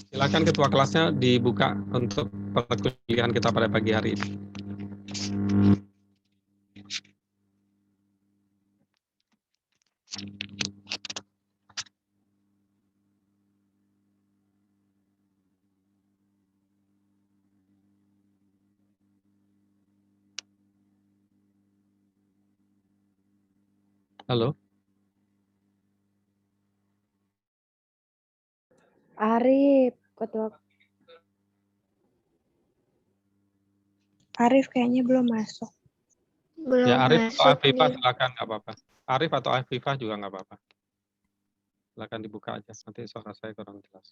Silakan ketua kelasnya dibuka untuk perkuliahan kita pada pagi hari ini. Halo. Arif, ketua. Arif kayaknya belum masuk. Belum Ya, Arif atau masuk Afifah nih. silakan, nggak apa-apa. Arif atau Afifah juga nggak apa-apa. Silakan dibuka aja, nanti suara saya kurang jelas.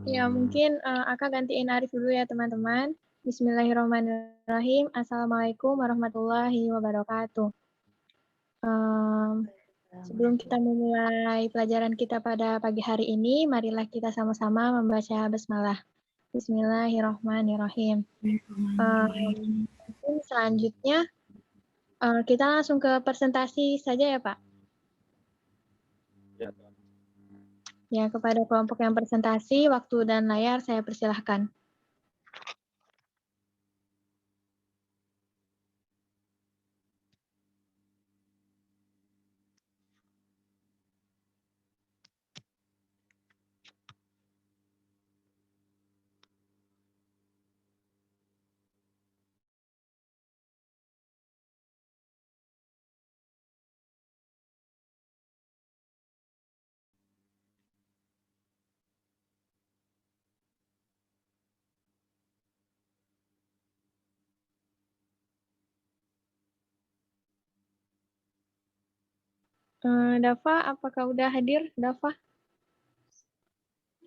Ya, mungkin Aka gantiin Arif dulu ya, teman-teman. Bismillahirrahmanirrahim. Assalamualaikum warahmatullahi wabarakatuh. Sebelum kita memulai pelajaran kita pada pagi hari ini, marilah kita sama-sama membaca basmalah. Bismillahirrahmanirrahim. Mungkin selanjutnya kita langsung ke presentasi saja ya, Pak. Ya, Ya, kepada kelompok yang presentasi, waktu dan layar saya persilahkan. Dava, apakah udah hadir, Dava?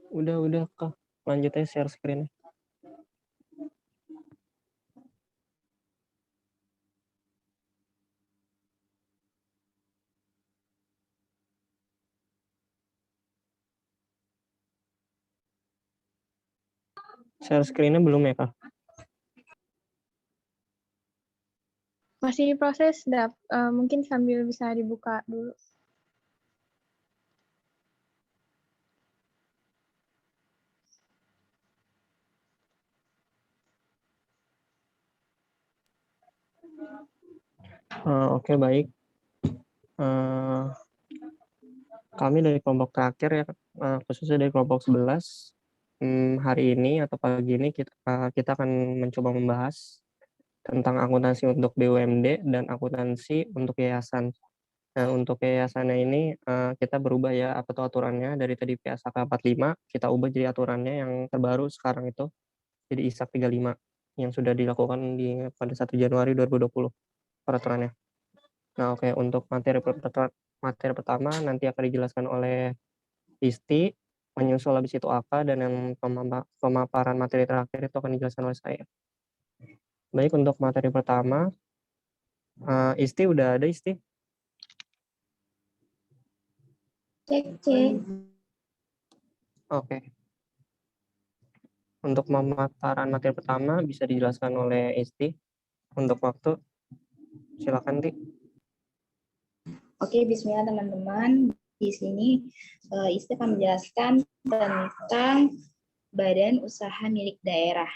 Udah Kak. Lanjut aja share screen. Share screen-nya belum ya, Kak? Masih proses, Dav. Mungkin sambil bisa dibuka dulu. Oke, baik. Kami dari kelompok terakhir ya, khususnya dari kelompok 11, hari ini atau pagi ini kita akan mencoba membahas tentang akuntansi untuk BUMD dan akuntansi untuk yayasan. Nah, untuk yayasannya ini kita berubah ya apa tuh aturannya dari tadi PSAK 45 kita ubah jadi aturannya yang terbaru sekarang itu jadi ISAK 35 yang sudah dilakukan pada 1 Januari 2020 peraturannya. Nah, oke, untuk materi pertama nanti akan dijelaskan oleh Isti, menyusul habis itu Aka, dan yang pemaparan materi terakhir itu akan dijelaskan oleh saya. Baik, untuk materi pertama, Isti udah ada, Isti? Cek. Oke. Untuk pemaparan materi pertama bisa dijelaskan oleh Isti. Untuk waktu, silakan, Ti. Oke, bismillah teman-teman. Di sini Isti akan menjelaskan tentang badan usaha milik daerah.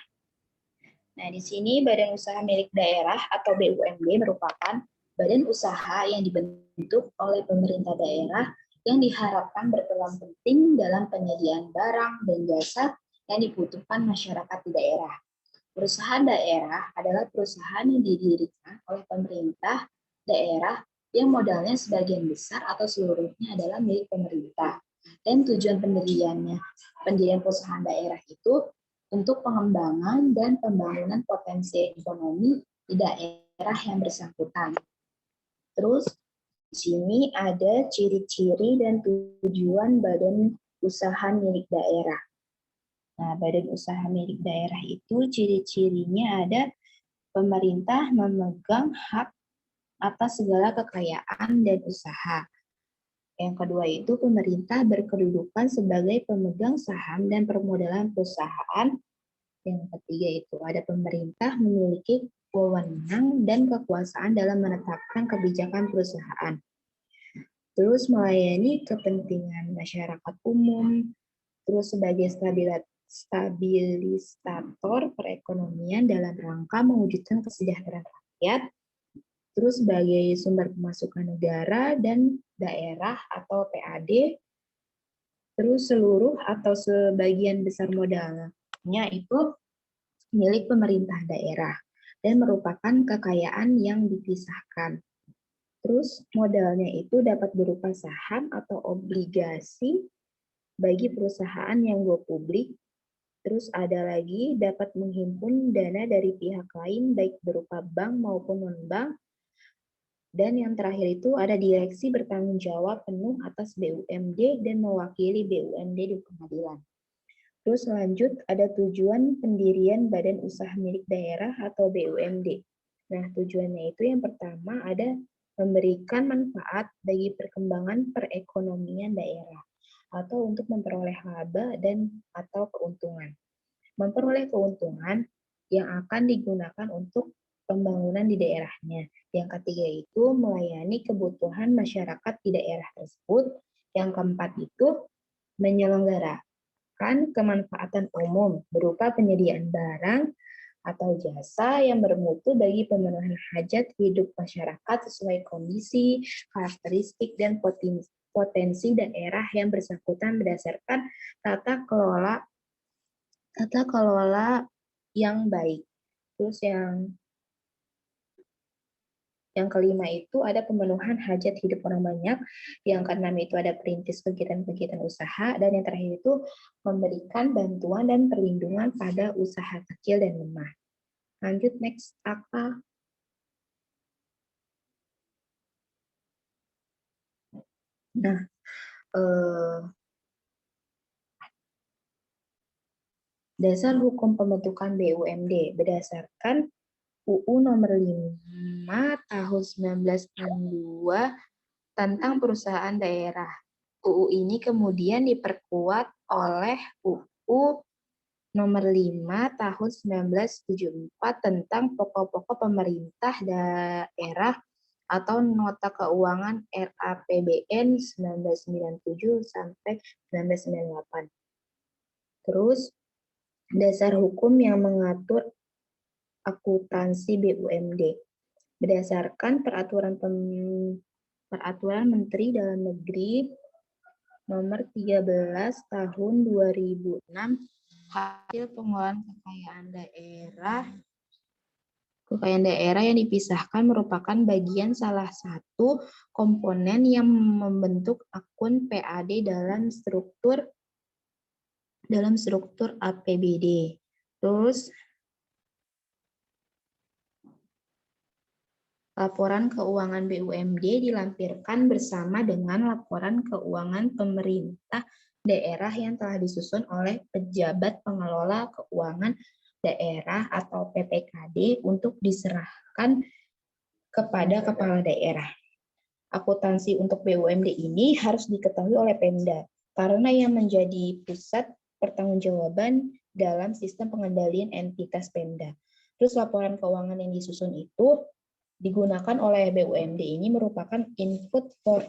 Nah, di sini badan usaha milik daerah atau BUMD merupakan badan usaha yang dibentuk oleh pemerintah daerah yang diharapkan berperan penting dalam penyediaan barang dan jasa yang dibutuhkan masyarakat di daerah. Perusahaan daerah adalah perusahaan yang didirikan oleh pemerintah daerah yang modalnya sebagian besar atau seluruhnya adalah milik pemerintah. Dan tujuan pendirian perusahaan daerah itu untuk pengembangan dan pembangunan potensi ekonomi di daerah yang bersangkutan. Terus di sini ada ciri-ciri dan tujuan badan usaha milik daerah. Nah, badan usaha milik daerah itu ciri-cirinya ada pemerintah memegang hak atas segala kekayaan dan usaha. Yang kedua itu pemerintah berkedudukan sebagai pemegang saham dan permodalan perusahaan. Yang ketiga itu ada pemerintah memiliki wewenang dan kekuasaan dalam menetapkan kebijakan perusahaan. Terus melayani kepentingan masyarakat umum, terus sebagai stabilisator perekonomian dalam rangka mewujudkan kesejahteraan rakyat, terus sebagai sumber pemasukan negara dan daerah atau PAD, terus seluruh atau sebagian besar modalnya itu milik pemerintah daerah dan merupakan kekayaan yang dipisahkan. Terus modalnya itu dapat berupa saham atau obligasi bagi perusahaan yang go publik. Terus ada lagi dapat menghimpun dana dari pihak lain baik berupa bank maupun non-bank. Dan yang terakhir itu ada direksi bertanggung jawab penuh atas BUMD dan mewakili BUMD di pengadilan. Terus lanjut ada tujuan pendirian Badan Usaha Milik Daerah atau BUMD. Nah, tujuannya itu yang pertama ada memberikan manfaat bagi perkembangan perekonomian daerah atau untuk memperoleh laba dan atau keuntungan. Memperoleh keuntungan yang akan digunakan untuk pembangunan di daerahnya. Yang ketiga itu melayani kebutuhan masyarakat di daerah tersebut. Yang keempat itu menyelenggarakan kemanfaatan umum berupa penyediaan barang atau jasa yang bermutu bagi pemenuhan hajat hidup masyarakat sesuai kondisi, karakteristik, dan potensi daerah yang bersangkutan berdasarkan tata kelola yang baik. Terus yang kelima itu ada pemenuhan hajat hidup orang banyak. Yang keenam itu ada perintis kegiatan-kegiatan usaha. Dan yang terakhir itu memberikan bantuan dan perlindungan pada usaha kecil dan lemah. Lanjut, next, Aka. Nah, dasar hukum pembentukan BUMD berdasarkan UU nomor 5 tahun 1962 tentang perusahaan daerah. UU ini kemudian diperkuat oleh UU nomor 5 tahun 1974 tentang pokok-pokok pemerintah daerah atau Nota Keuangan RAPBN 1997 sampai 1998. Terus dasar hukum yang mengatur akuntansi BUMD berdasarkan peraturan Menteri Dalam Negeri nomor 13 tahun 2006 hasil pengelolaan kekayaan daerah yang dipisahkan merupakan bagian salah satu komponen yang membentuk akun PAD dalam struktur APBD. Terus laporan keuangan BUMD dilampirkan bersama dengan laporan keuangan pemerintah daerah yang telah disusun oleh pejabat pengelola keuangan daerah atau PPKD untuk diserahkan kepada kepala daerah. Akuntansi untuk BUMD ini harus diketahui oleh Pemda karena yang menjadi pusat pertanggungjawaban dalam sistem pengendalian entitas Pemda. Terus laporan keuangan yang disusun itu digunakan oleh BUMD ini merupakan input for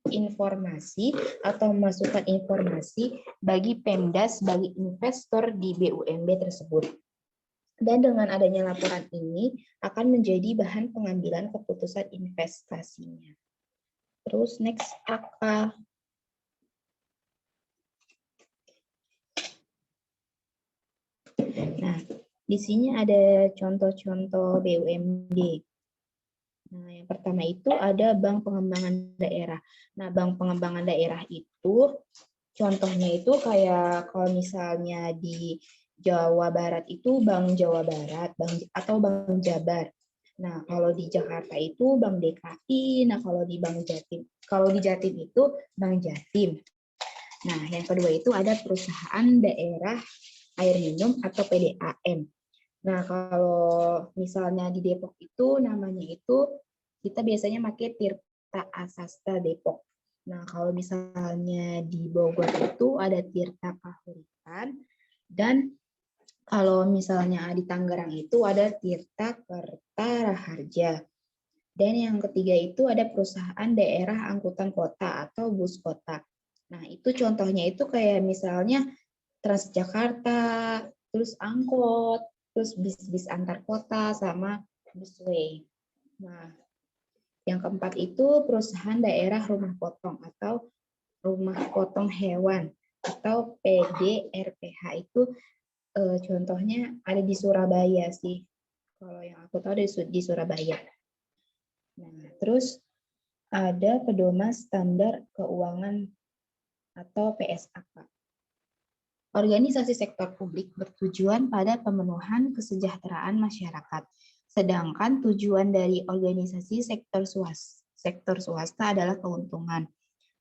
informasi atau masukan informasi bagi Pemda sebagai investor di BUMD tersebut. Dan dengan adanya laporan ini akan menjadi bahan pengambilan keputusan investasinya. Terus next, Aka. Nah, di sini ada contoh-contoh BUMD. Nah, yang pertama itu ada Bank Pengembangan Daerah. Nah, Bank Pengembangan Daerah itu contohnya itu kayak kalau misalnya di Jawa Barat itu Bank Jawa Barat, atau Bank Jabar. Nah, kalau di Jakarta itu Bank DKI. Nah, kalau di Jatim itu Bank Jatim. Nah, yang kedua itu ada Perusahaan Daerah Air Minum atau PDAM. Nah, kalau misalnya di Depok itu namanya itu kita biasanya pakai Tirta Asasta Depok. Nah, kalau misalnya di Bogor itu ada Tirta Kahuripan dan Kalau misalnya di Tangerang itu ada Tirta Kerta Raharja. Dan yang ketiga itu ada perusahaan daerah angkutan kota atau bus kota. Nah, itu contohnya itu kayak misalnya Transjakarta, terus angkot, terus bis-bis antar kota, sama busway. Nah, yang keempat itu perusahaan daerah rumah potong atau rumah potong hewan atau PDRPH itu contohnya ada di Surabaya sih. Kalau yang aku tahu di Surabaya. Nah, terus ada pedoman standar keuangan atau PSAK. Organisasi sektor publik bertujuan pada pemenuhan kesejahteraan masyarakat. Sedangkan tujuan dari organisasi sektor swasta adalah keuntungan.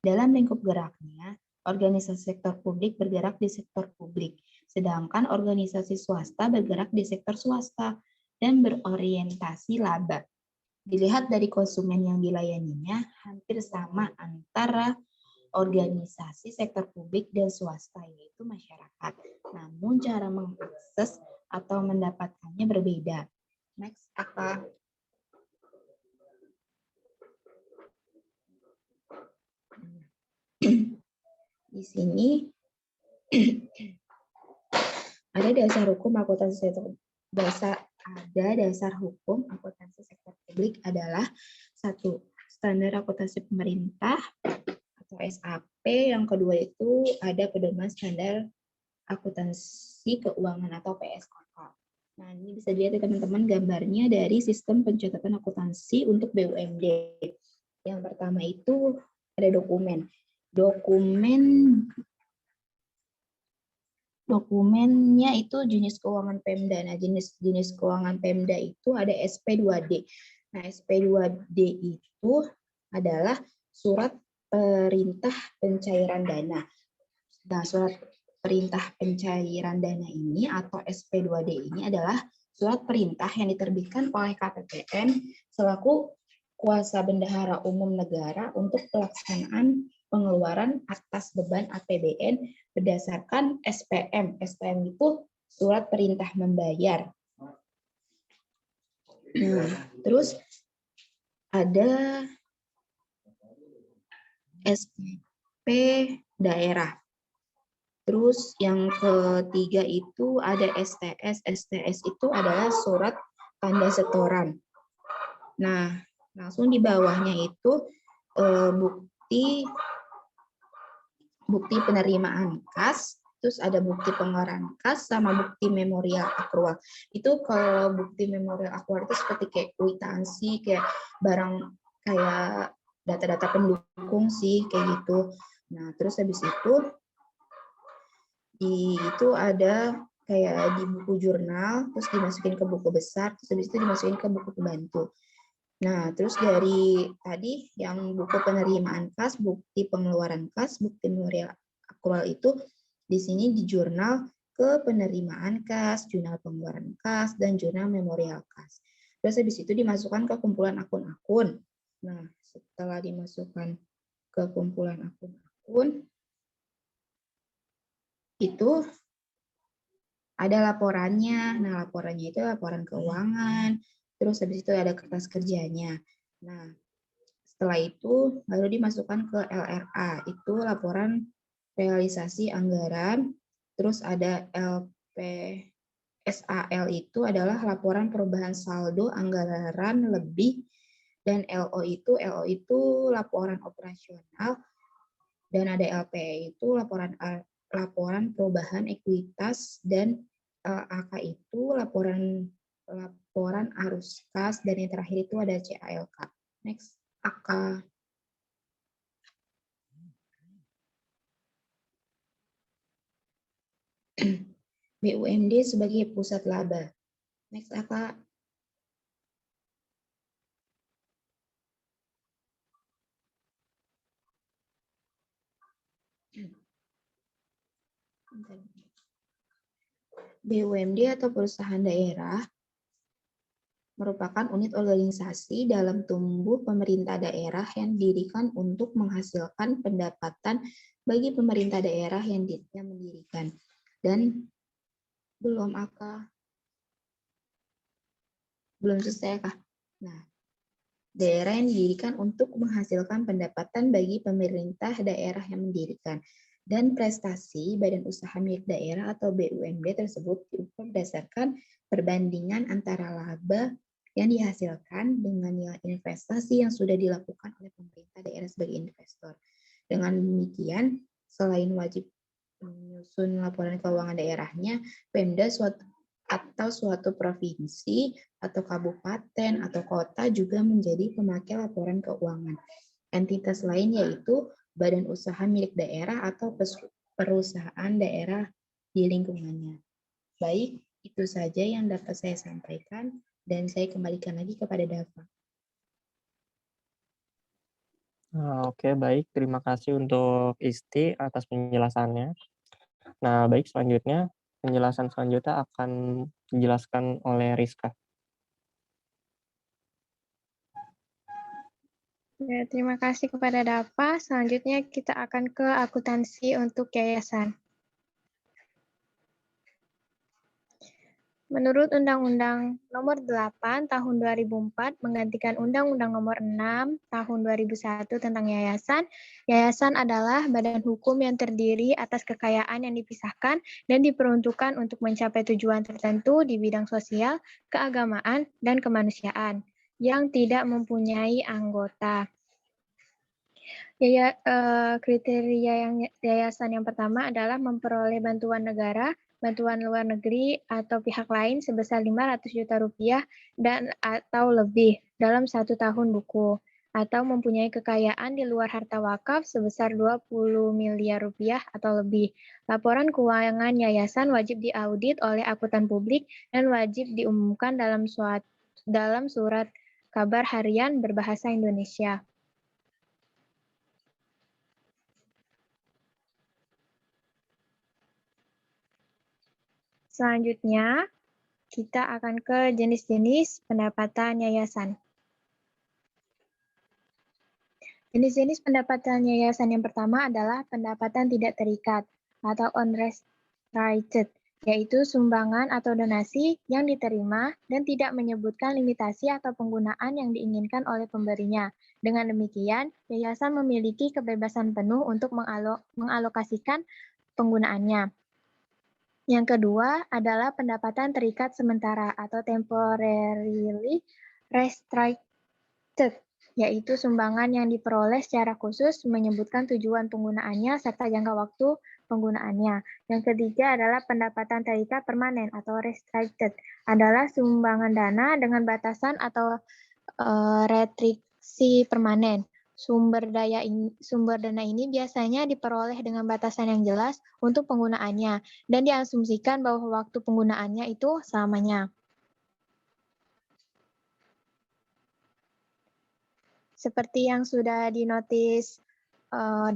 Dalam lingkup geraknya, organisasi sektor publik bergerak di sektor publik, sedangkan organisasi swasta bergerak di sektor swasta dan berorientasi laba. Dilihat dari konsumen yang dilayaninya, hampir sama antara organisasi sektor publik dan swasta, yaitu masyarakat. Namun cara mengakses atau mendapatkannya berbeda. Next, apa? Di sini ada dasar hukum akuntansi sektor dasar hukum akuntansi sektor publik adalah 1. Standar akuntansi pemerintah atau SAP, yang kedua itu ada pedoman standar akuntansi keuangan atau PSAK. Nah, ini bisa dilihat ya teman-teman gambarnya dari sistem pencatatan akuntansi untuk BUMD. Yang pertama itu ada dokumen. Dokumennya itu jenis keuangan Pemda. Nah, jenis keuangan Pemda itu ada SP2D. Nah, SP2D itu adalah surat perintah pencairan dana. Nah, surat perintah pencairan dana ini atau SP2D ini adalah surat perintah yang diterbitkan oleh KPPN selaku kuasa bendahara umum negara untuk pelaksanaan pengeluaran atas beban APBN berdasarkan SPM. SPM itu surat perintah membayar. Nah, terus ada SPP daerah. Terus yang ketiga itu ada STS. STS itu adalah surat tanda setoran. Nah, langsung di bawahnya itu bukti penerimaan kas, terus ada bukti pengeluaran kas sama bukti memorial akrual. Itu kalau bukti memorial akrual itu seperti kayak kwitansi, kayak barang, kayak data-data pendukung sih, kayak gitu. Nah, terus habis itu ada kayak di buku jurnal, terus dimasukin ke buku besar, terus habis itu dimasukin ke buku pembantu. Nah, terus dari tadi yang buku penerimaan kas, bukti pengeluaran kas, bukti memorial akrual itu di sini di jurnal ke penerimaan kas, jurnal pengeluaran kas, dan jurnal memorial kas. Terus habis itu dimasukkan ke kumpulan akun-akun. Nah, setelah dimasukkan ke kumpulan akun-akun, itu ada laporannya. Nah, laporannya itu laporan keuangan. Terus habis itu ada kertas kerjanya. Nah, setelah itu baru dimasukkan ke LRA, itu laporan realisasi anggaran. Terus ada LPSAL itu adalah laporan perubahan saldo anggaran lebih, dan LO itu laporan operasional, dan ada LPE itu laporan perubahan ekuitas, dan AK itu laporan arus kas, dan yang terakhir itu ada CALK. Next, AK. BUMD sebagai pusat laba. Next, AK. BUMD atau perusahaan daerah merupakan unit organisasi dalam tubuh pemerintah daerah yang didirikan untuk menghasilkan pendapatan bagi pemerintah daerah yang mendirikan. Dan Belum, Aka. Belum selesai, Kak. Nah, daerah yang didirikan untuk menghasilkan pendapatan bagi pemerintah daerah yang mendirikan. Dan prestasi badan usaha milik daerah atau BUMD tersebut diukur berdasarkan perbandingan antara laba yang dihasilkan dengan nilai investasi yang sudah dilakukan oleh pemerintah daerah sebagai investor. Dengan demikian, selain wajib menyusun laporan keuangan daerahnya, Pemda suatu provinsi atau kabupaten atau kota juga menjadi pemakai laporan keuangan. Entitas lain yaitu badan usaha milik daerah atau perusahaan daerah di lingkungannya. Baik, itu saja yang dapat saya sampaikan dan saya kembalikan lagi kepada Dava. Oke, baik. Terima kasih untuk Isti atas penjelasannya. Nah, baik, selanjutnya penjelasan selanjutnya akan dijelaskan oleh Rizka. Ya, terima kasih kepada Dava. Selanjutnya kita akan ke akuntansi untuk yayasan. Menurut Undang-Undang Nomor 8 Tahun 2004 menggantikan Undang-Undang Nomor 6 Tahun 2001 tentang yayasan, yayasan adalah badan hukum yang terdiri atas kekayaan yang dipisahkan dan diperuntukkan untuk mencapai tujuan tertentu di bidang sosial, keagamaan, dan kemanusiaan yang tidak mempunyai anggota. Kriteria yayasan yang pertama adalah memperoleh bantuan negara, bantuan luar negeri atau pihak lain sebesar 500 juta rupiah dan atau lebih dalam 1 tahun buku, atau mempunyai kekayaan di luar harta wakaf sebesar 20 miliar rupiah atau lebih. Laporan keuangan yayasan wajib diaudit oleh akuntan publik dan wajib diumumkan dalam surat kabar harian berbahasa Indonesia. Selanjutnya, kita akan ke jenis-jenis pendapatan yayasan. Jenis-jenis pendapatan yayasan yang pertama adalah pendapatan tidak terikat atau unrestricted, yaitu sumbangan atau donasi yang diterima dan tidak menyebutkan limitasi atau penggunaan yang diinginkan oleh pemberinya. Dengan demikian, yayasan memiliki kebebasan penuh untuk mengalokasikan penggunaannya. Yang kedua adalah pendapatan terikat sementara atau temporarily restricted, yaitu sumbangan yang diperoleh secara khusus menyebutkan tujuan penggunaannya serta jangka waktu penggunaannya. Yang ketiga adalah pendapatan terikat permanen atau restricted, adalah sumbangan dana dengan batasan atau restriksi permanen. Sumber dana ini biasanya diperoleh dengan batasan yang jelas untuk penggunaannya dan diasumsikan bahwa waktu penggunaannya itu selamanya. Seperti yang sudah dinotis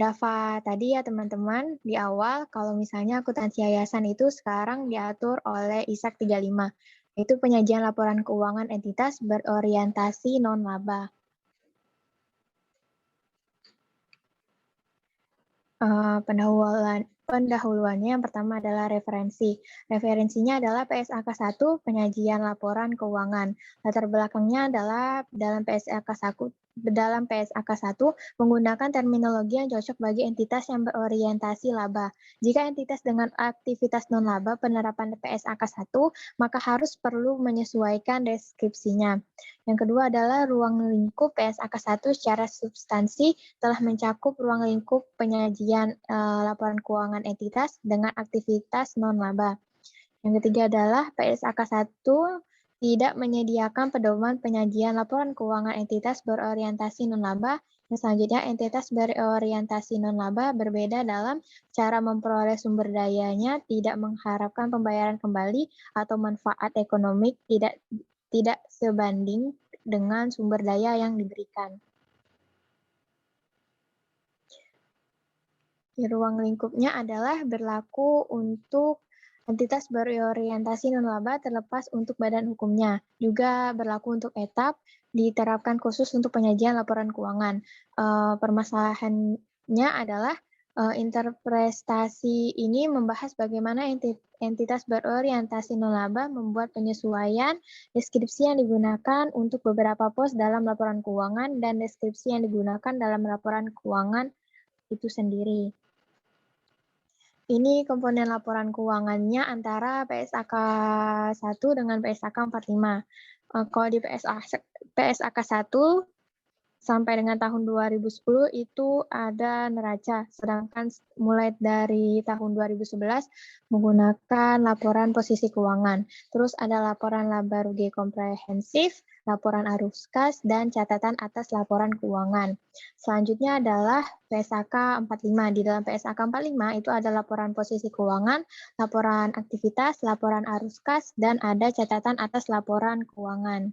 Dava tadi ya teman-teman, di awal kalau misalnya akuntansi yayasan itu sekarang diatur oleh ISAK 35, yaitu penyajian laporan keuangan entitas berorientasi non-laba. Pendahuluannya yang pertama adalah referensi. Referensinya adalah PSAK 1, penyajian laporan keuangan. Latar belakangnya adalah dalam PSAK 1 menggunakan terminologi yang cocok bagi entitas yang berorientasi laba. Jika entitas dengan aktivitas non-laba penerapan PSAK 1, maka perlu menyesuaikan deskripsinya. Yang kedua adalah ruang lingkup PSAK 1 secara substansi telah mencakup ruang lingkup penyajian laporan keuangan entitas dengan aktivitas non-laba. Yang ketiga adalah PSAK 1 tidak menyediakan pedoman penyajian laporan keuangan entitas berorientasi non-laba. Yang selanjutnya, entitas berorientasi non-laba berbeda dalam cara memperoleh sumber dayanya, tidak mengharapkan pembayaran kembali atau manfaat ekonomik tidak sebanding dengan sumber daya yang diberikan. Ruang lingkupnya adalah berlaku untuk entitas berorientasi non-laba terlepas untuk badan hukumnya. Juga berlaku untuk etap, diterapkan khusus untuk penyajian laporan keuangan. Permasalahannya adalah Interpretasi ini membahas bagaimana entitas berorientasi nolaba membuat penyesuaian deskripsi yang digunakan untuk beberapa pos dalam laporan keuangan dan deskripsi yang digunakan dalam laporan keuangan itu sendiri. Ini komponen laporan keuangannya antara PSAK 1 dengan PSAK 45. Kalau di PSAK 1 sampai dengan tahun 2010 itu ada neraca, sedangkan mulai dari tahun 2011 menggunakan laporan posisi keuangan. Terus ada laporan laba rugi komprehensif, laporan arus kas, dan catatan atas laporan keuangan. Selanjutnya adalah PSAK 45. Di dalam PSAK 45 itu ada laporan posisi keuangan, laporan aktivitas, laporan arus kas, dan ada catatan atas laporan keuangan.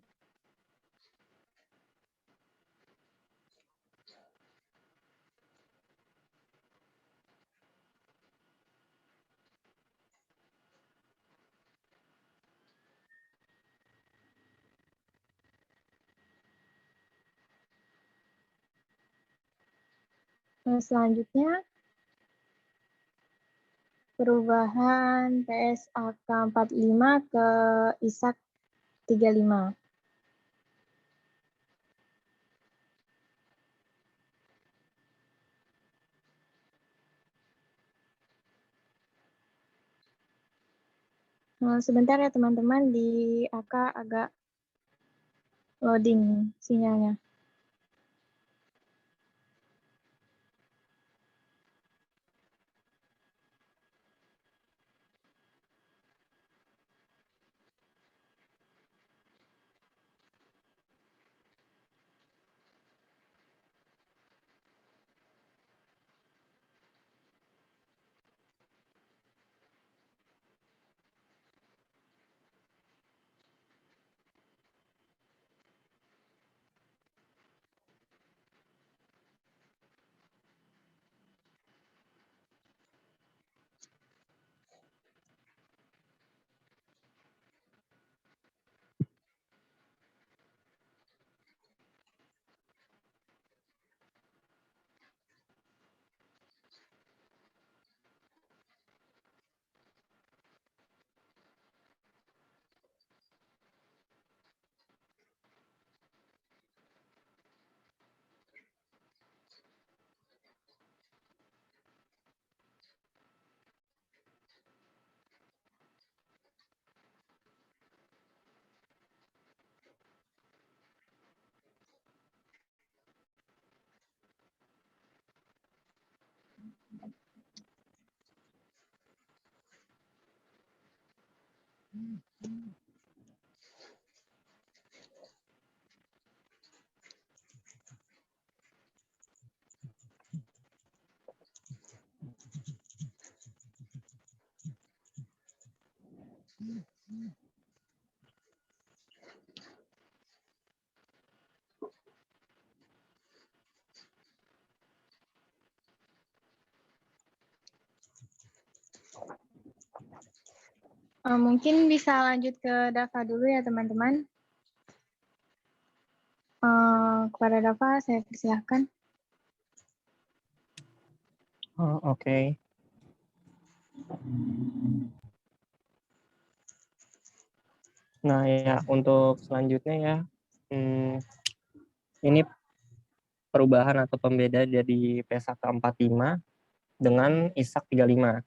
Selanjutnya, perubahan PSAK 45 ke ISAK 35. Sebentar ya teman-teman, di AK agak loading sinyalnya. Mungkin bisa lanjut ke Dava dulu ya teman-teman. Kepada Dava saya persilahkan. Oke. Nah ya, untuk selanjutnya ya, ini perubahan atau pembeda dari PSAK 45 dengan ISAK 35.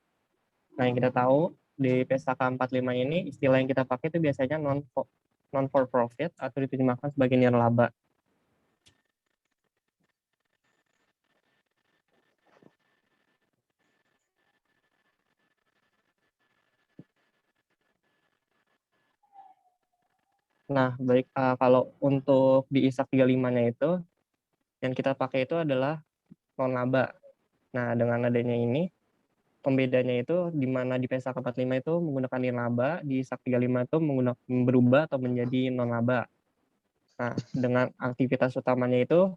Nah yang kita tahu di PSAK 45 ini istilah yang kita pakai itu biasanya non for profit atau diterjemahkan sebagai nirlaba. Nah, baik, kalau untuk di ISAK 35-nya itu yang kita pakai itu adalah non-laba. Nah, dengan adanya ini pembedanya itu di mana di PSAK 45 itu menggunakan nirlaba, di ISAK 35 itu berubah atau menjadi non-laba. Nah, dengan aktivitas utamanya itu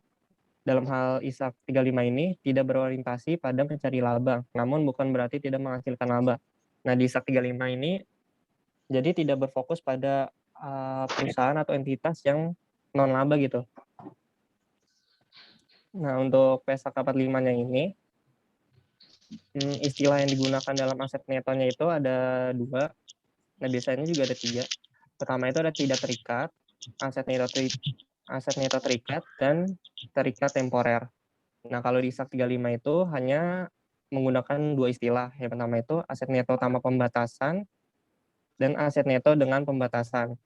dalam hal ISAK 35 ini tidak berorientasi pada mencari laba, namun bukan berarti tidak menghasilkan laba. Nah, di ISAK 35 ini jadi tidak berfokus pada perusahaan atau entitas yang non-laba gitu. Nah, untuk PSAK 45-nya ini Istilah yang digunakan dalam aset netonya itu ada 2. Nah, biasanya juga ada 3. Pertama itu ada tidak terikat, aset neto terikat, dan terikat temporer. Nah, kalau di ISAK 35 itu hanya menggunakan 2 istilah. Yang pertama itu aset neto tanpa pembatasan dan aset neto dengan pembatasan.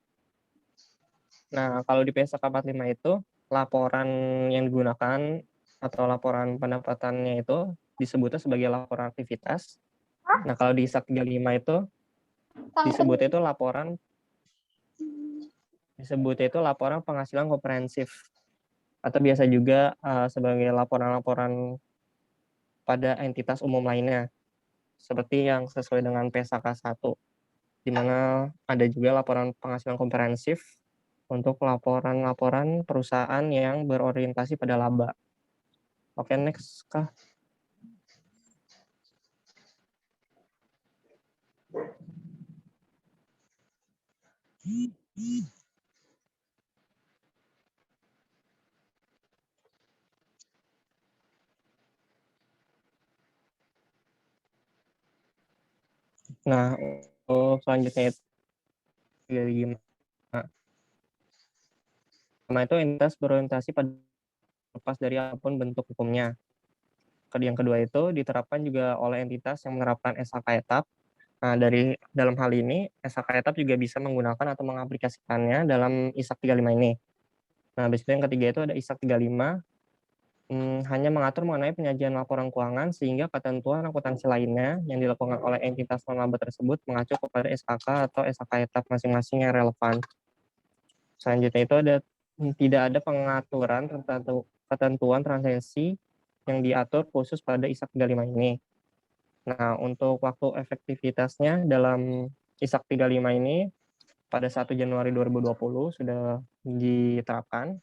Nah, kalau di PSAK 45 itu laporan yang digunakan atau laporan pendapatannya itu disebutnya sebagai laporan aktivitas. Nah, kalau di ISAK 35 itu disebutnya itu laporan penghasilan komprehensif atau biasa juga sebagai laporan-laporan pada entitas umum lainnya seperti yang sesuai dengan PSAK 1, di mana ada juga laporan penghasilan komprehensif untuk laporan-laporan perusahaan yang berorientasi pada laba. Oke, next, Kak. Nah, selanjutnya itu pertama itu entitas berorientasi pada lepas dari apapun bentuk hukumnya. Yang kedua itu diterapkan juga oleh entitas yang menerapkan SHK etap. Nah, dari dalam hal ini SHK etap juga bisa menggunakan atau mengaplikasikannya dalam ISAK 35 ini. Nah, habis itu yang ketiga itu ada ISAK 35 hanya mengatur mengenai penyajian laporan keuangan sehingga ketentuan akuntansi lainnya yang dilakukan oleh entitas non-laba tersebut mengacu kepada SHK atau SHK etap masing-masing yang relevan. Selanjutnya itu tidak ada pengaturan ketentuan transaksi yang diatur khusus pada ISAK 35 ini. Nah, untuk waktu efektivitasnya dalam ISAK 35 ini pada 1 Januari 2020 sudah diterapkan.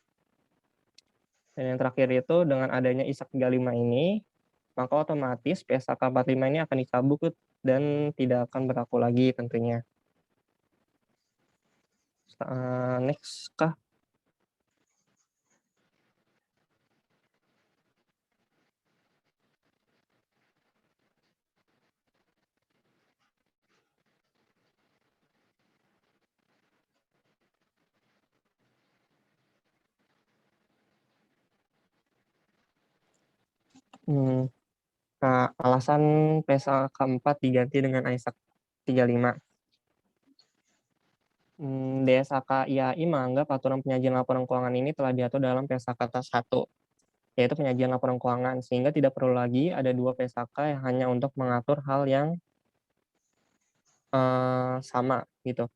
Dan yang terakhir itu dengan adanya ISAK 35 ini, maka otomatis PSAK 45 ini akan dicabut dan tidak akan berlaku lagi tentunya. Next, Kak. Nah, alasan PSAK 4 diganti dengan ISAK 35. DSAK IAI menganggap aturan penyajian laporan keuangan ini telah diatur dalam PSAK 1, yaitu penyajian laporan keuangan, sehingga tidak perlu lagi ada 2 PSAK yang hanya untuk mengatur hal yang sama gitu.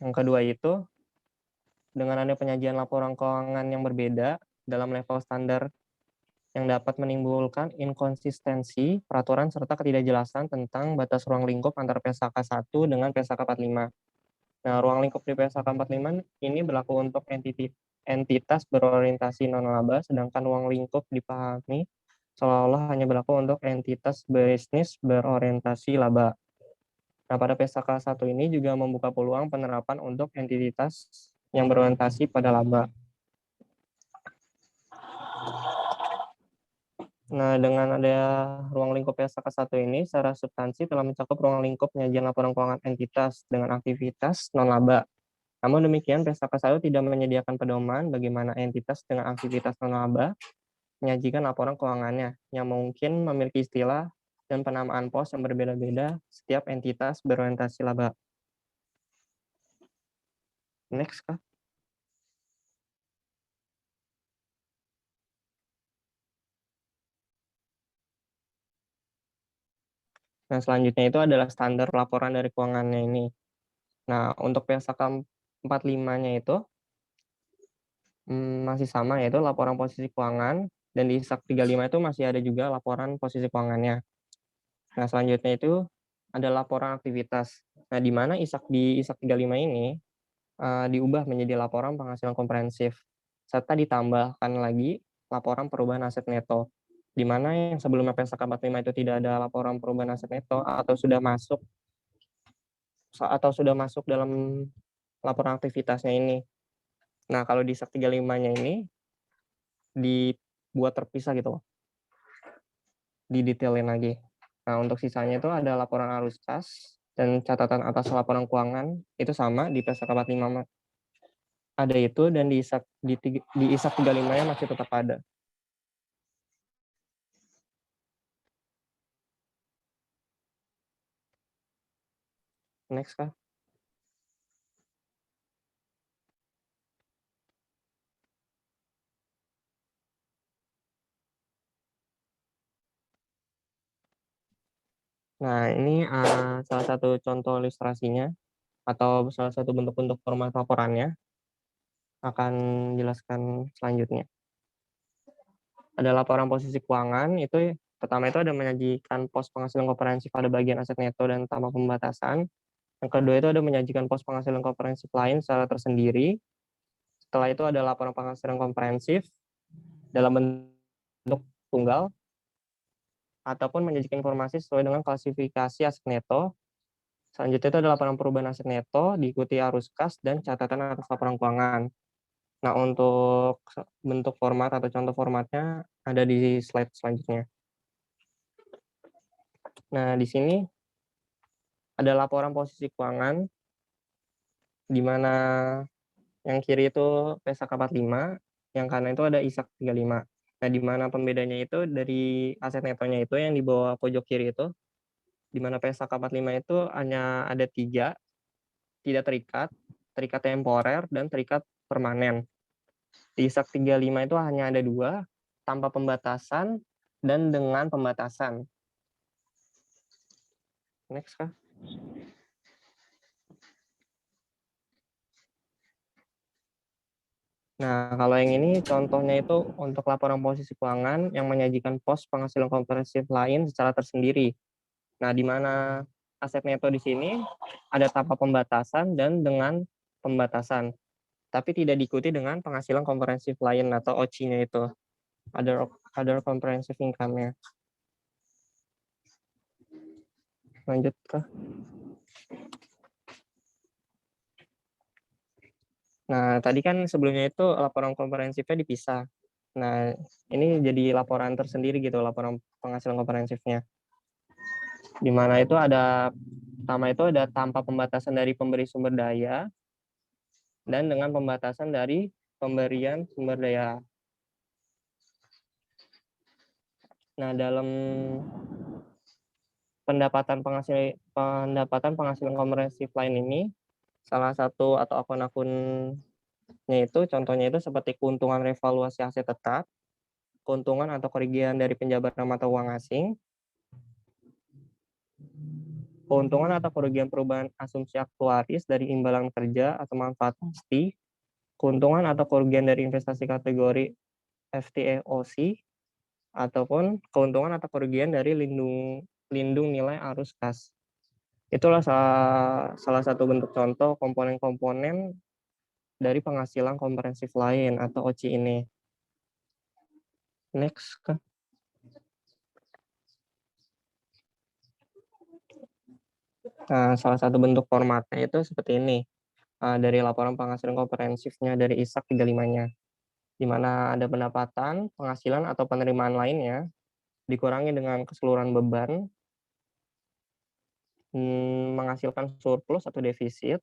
Yang kedua itu, dengan adanya penyajian laporan keuangan yang berbeda dalam level standar yang dapat menimbulkan inkonsistensi peraturan serta ketidakjelasan tentang batas ruang lingkup antara PSAK 1 dengan PSAK 45. Nah, ruang lingkup di PSAK 45 ini berlaku untuk entitas berorientasi non-laba, sedangkan ruang lingkup dipahami seolah-olah hanya berlaku untuk entitas bisnis berorientasi laba. Nah, pada PSAK 1 ini juga membuka peluang penerapan untuk entitas yang berorientasi pada laba. Nah, dengan ada ruang lingkup PSAK 1 ini, secara substansi telah mencakup ruang lingkup penyajian laporan keuangan entitas dengan aktivitas non-laba. Namun demikian, PSAK 1 tidak menyediakan pedoman bagaimana entitas dengan aktivitas non-laba menyajikan laporan keuangannya, yang mungkin memiliki istilah dan penamaan pos yang berbeda-beda setiap entitas berorientasi laba. Next, Kak. Nah, selanjutnya itu adalah standar laporan dari keuangannya ini. Nah, untuk PSAK 45-nya itu masih sama, yaitu laporan posisi keuangan, dan di ISAK 35 itu masih ada juga laporan posisi keuangannya. Nah, selanjutnya itu ada laporan aktivitas. Nah, di mana di ISAK 35 ini diubah menjadi laporan penghasilan komprehensif, serta ditambahkan lagi laporan perubahan aset neto, di mana yang sebelumnya PSAK 45 itu tidak ada laporan perubahan aset neto atau sudah masuk dalam laporan aktivitasnya ini. Nah, kalau di ISAK 35-nya ini dibuat terpisah gitu loh. didetailin lagi. Nah, untuk sisanya itu ada laporan arus kas dan catatan atas laporan keuangan itu sama di PSAK 45 ada itu, dan di ISAK 35-nya masih tetap ada. Next, Kak. Nah, ini salah satu contoh ilustrasinya atau salah satu bentuk-bentuk format laporannya. Akan jelaskan selanjutnya. Ada laporan posisi keuangan, itu pertama itu ada menyajikan pos penghasilan komprehensif pada bagian aset neto dan tambah pembatasan. Yang kedua itu ada menyajikan pos penghasilan komprehensif lain secara tersendiri. Setelah itu ada laporan penghasilan komprehensif dalam bentuk tunggal, ataupun menyajikan informasi sesuai dengan klasifikasi aset neto. Selanjutnya itu ada laporan perubahan aset neto, diikuti arus kas dan catatan atas laporan keuangan. Nah, untuk bentuk format atau contoh formatnya ada di slide selanjutnya. Nah, di sini ada laporan posisi keuangan, di mana yang kiri itu PSAK 45, yang kanan itu ada ISAK 35. Nah, di mana pembedanya itu dari aset netonya itu yang di bawah pojok kiri itu, di mana PSAK 45 itu hanya ada 3, tidak terikat, terikat temporer, dan terikat permanen. Di ISAK 35 itu hanya ada 2, tanpa pembatasan dan dengan pembatasan. Next, Kak. Nah, kalau yang ini contohnya itu untuk laporan posisi keuangan yang menyajikan pos penghasilan komprehensif lain secara tersendiri. Nah, di mana aset neto di sini ada tanpa pembatasan dan dengan pembatasan, tapi tidak diikuti dengan penghasilan komprehensif lain atau OC-nya itu, other comprehensive income-nya. Lanjut, Kak. Nah, tadi kan sebelumnya itu laporan komprehensifnya dipisah. Nah, ini jadi laporan tersendiri gitu, laporan penghasilan komprehensifnya. Di mana itu ada, pertama itu ada tanpa pembatasan dari pemberi sumber daya, dan dengan pembatasan dari pemberian sumber daya. Nah, dalam pendapatan penghasilan komprehensif lain ini, salah satu atau akun-akunnya itu contohnya itu seperti keuntungan revaluasi aset tetap, keuntungan atau kerugian dari penjabaran mata uang asing, keuntungan atau kerugian perubahan asumsi aktuaris dari imbalan kerja atau manfaat pasti, keuntungan atau kerugian dari investasi kategori FTEOC, ataupun keuntungan atau kerugian dari lindung nilai arus kas. Itulah salah satu bentuk contoh komponen-komponen dari penghasilan komprehensif lain atau OC ini. Next, Kak. Nah, salah satu bentuk formatnya itu seperti ini. Dari laporan penghasilan komprehensifnya dari ISAK 35-nya. Di mana ada pendapatan, penghasilan, atau penerimaan lainnya, dikurangi dengan keseluruhan beban, menghasilkan surplus atau defisit.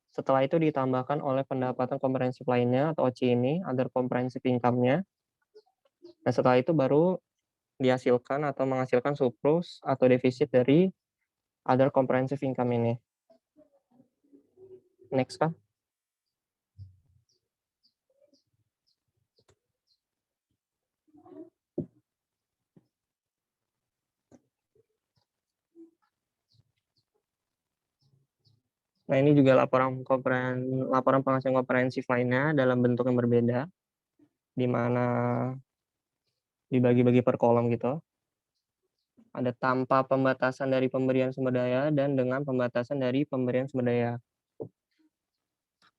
Setelah itu ditambahkan oleh pendapatan komprehensif lainnya atau OC ini, other comprehensive income-nya. Nah, setelah itu baru dihasilkan atau menghasilkan surplus atau defisit dari other comprehensive income ini. Next, Kak. Nah, ini juga laporan penghasilan komprehensif lainnya dalam bentuk yang berbeda, di mana dibagi-bagi per kolom gitu. Ada tanpa pembatasan dari pemberian sumber daya dan dengan pembatasan dari pemberian sumber daya.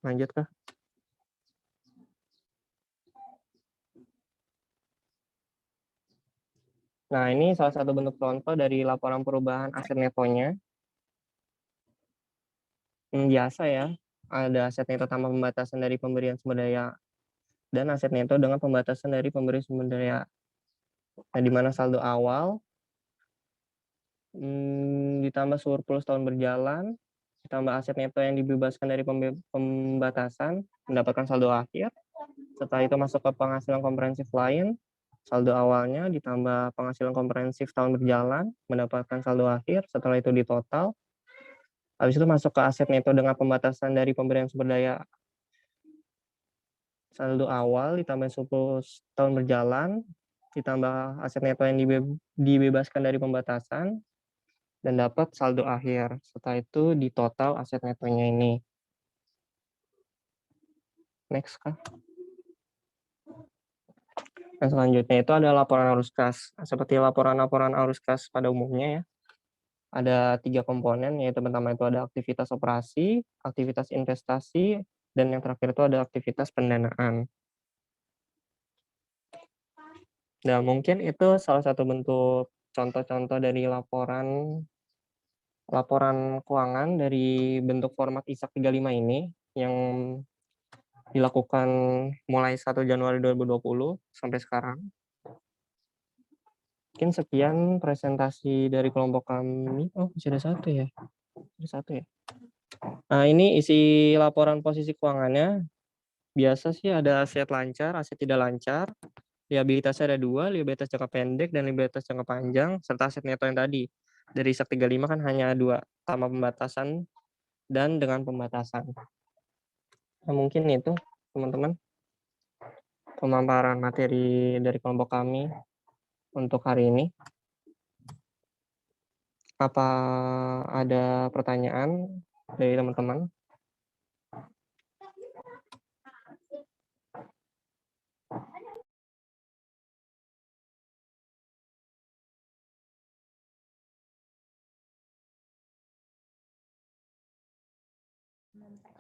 Lanjut, Kak. Nah, ini salah satu bentuk contoh dari laporan perubahan aset netonya. Biasa ya, ada aset neto tanpa pembatasan dari pemberian sumber daya dan aset neto dengan pembatasan dari pemberi sumber daya. Nah, di mana saldo awal ditambah surplus tahun berjalan, ditambah aset neto yang dibebaskan dari pembatasan, mendapatkan saldo akhir. Setelah itu masuk ke penghasilan komprehensif lain, saldo awalnya ditambah penghasilan komprehensif tahun berjalan, mendapatkan saldo akhir. Setelah itu ditotal. Habis itu masuk ke aset neto dengan pembatasan dari pemberian sumber daya, saldo awal ditambah surplus tahun berjalan, ditambah aset neto yang dibebaskan dari pembatasan, dan dapat saldo akhir. Setelah itu di total aset netonya ini. Next, Kak. Dan selanjutnya itu ada laporan arus kas. Seperti laporan-laporan arus kas pada umumnya ya. Ada 3 komponen, yaitu pertama itu ada aktivitas operasi, aktivitas investasi, dan yang terakhir itu ada aktivitas pendanaan. Nah, mungkin itu salah satu bentuk contoh-contoh dari laporan keuangan dari bentuk format ISAK 35 ini yang dilakukan mulai 1 Januari 2020 sampai sekarang. Mungkin sekian presentasi dari kelompok kami. Oh, masih ada satu ya? Ada satu ya? Nah, ini isi laporan posisi keuangannya. Biasa sih ada aset lancar, aset tidak lancar. Liabilitasnya ada 2, liabilitas jangka pendek dan liabilitas jangka panjang, serta aset neto yang tadi. Dari ISAK 35 kan hanya 2, tanpa pembatasan dan dengan pembatasan. Nah, mungkin itu, teman-teman, pemaparan materi dari kelompok kami untuk hari ini. Apa ada pertanyaan dari teman-teman?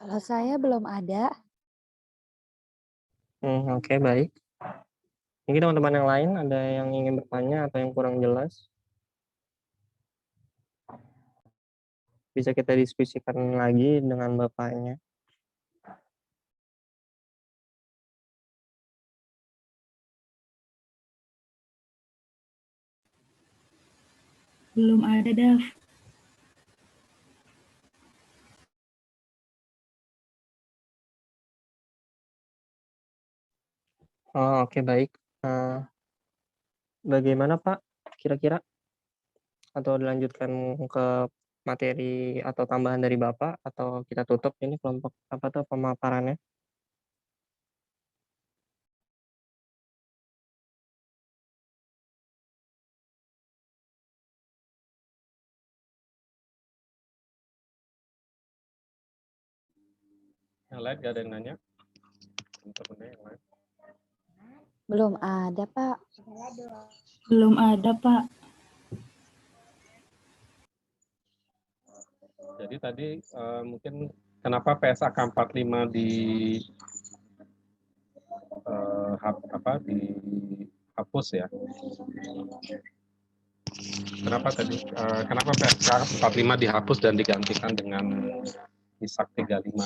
Kalau saya belum ada. Oke, baik. Mungkin teman-teman yang lain ada yang ingin bertanya atau yang kurang jelas? Bisa kita diskusikan lagi dengan Bapaknya. Belum ada, Dav. Oh, oke, baik. Bagaimana Pak, kira-kira? Atau dilanjutkan ke materi atau tambahan dari Bapak, atau kita tutup ini kelompok apa tuh pemaparannya? Yang lain gak ada yang nanya? Temen-temennya yang lain. Belum ada, Pak. Belum ada, Pak. Jadi tadi mungkin kenapa PSAK 45 dihapus ya? Kenapa tadi? Kenapa PSAK 45 dihapus dan digantikan dengan ISAK 35?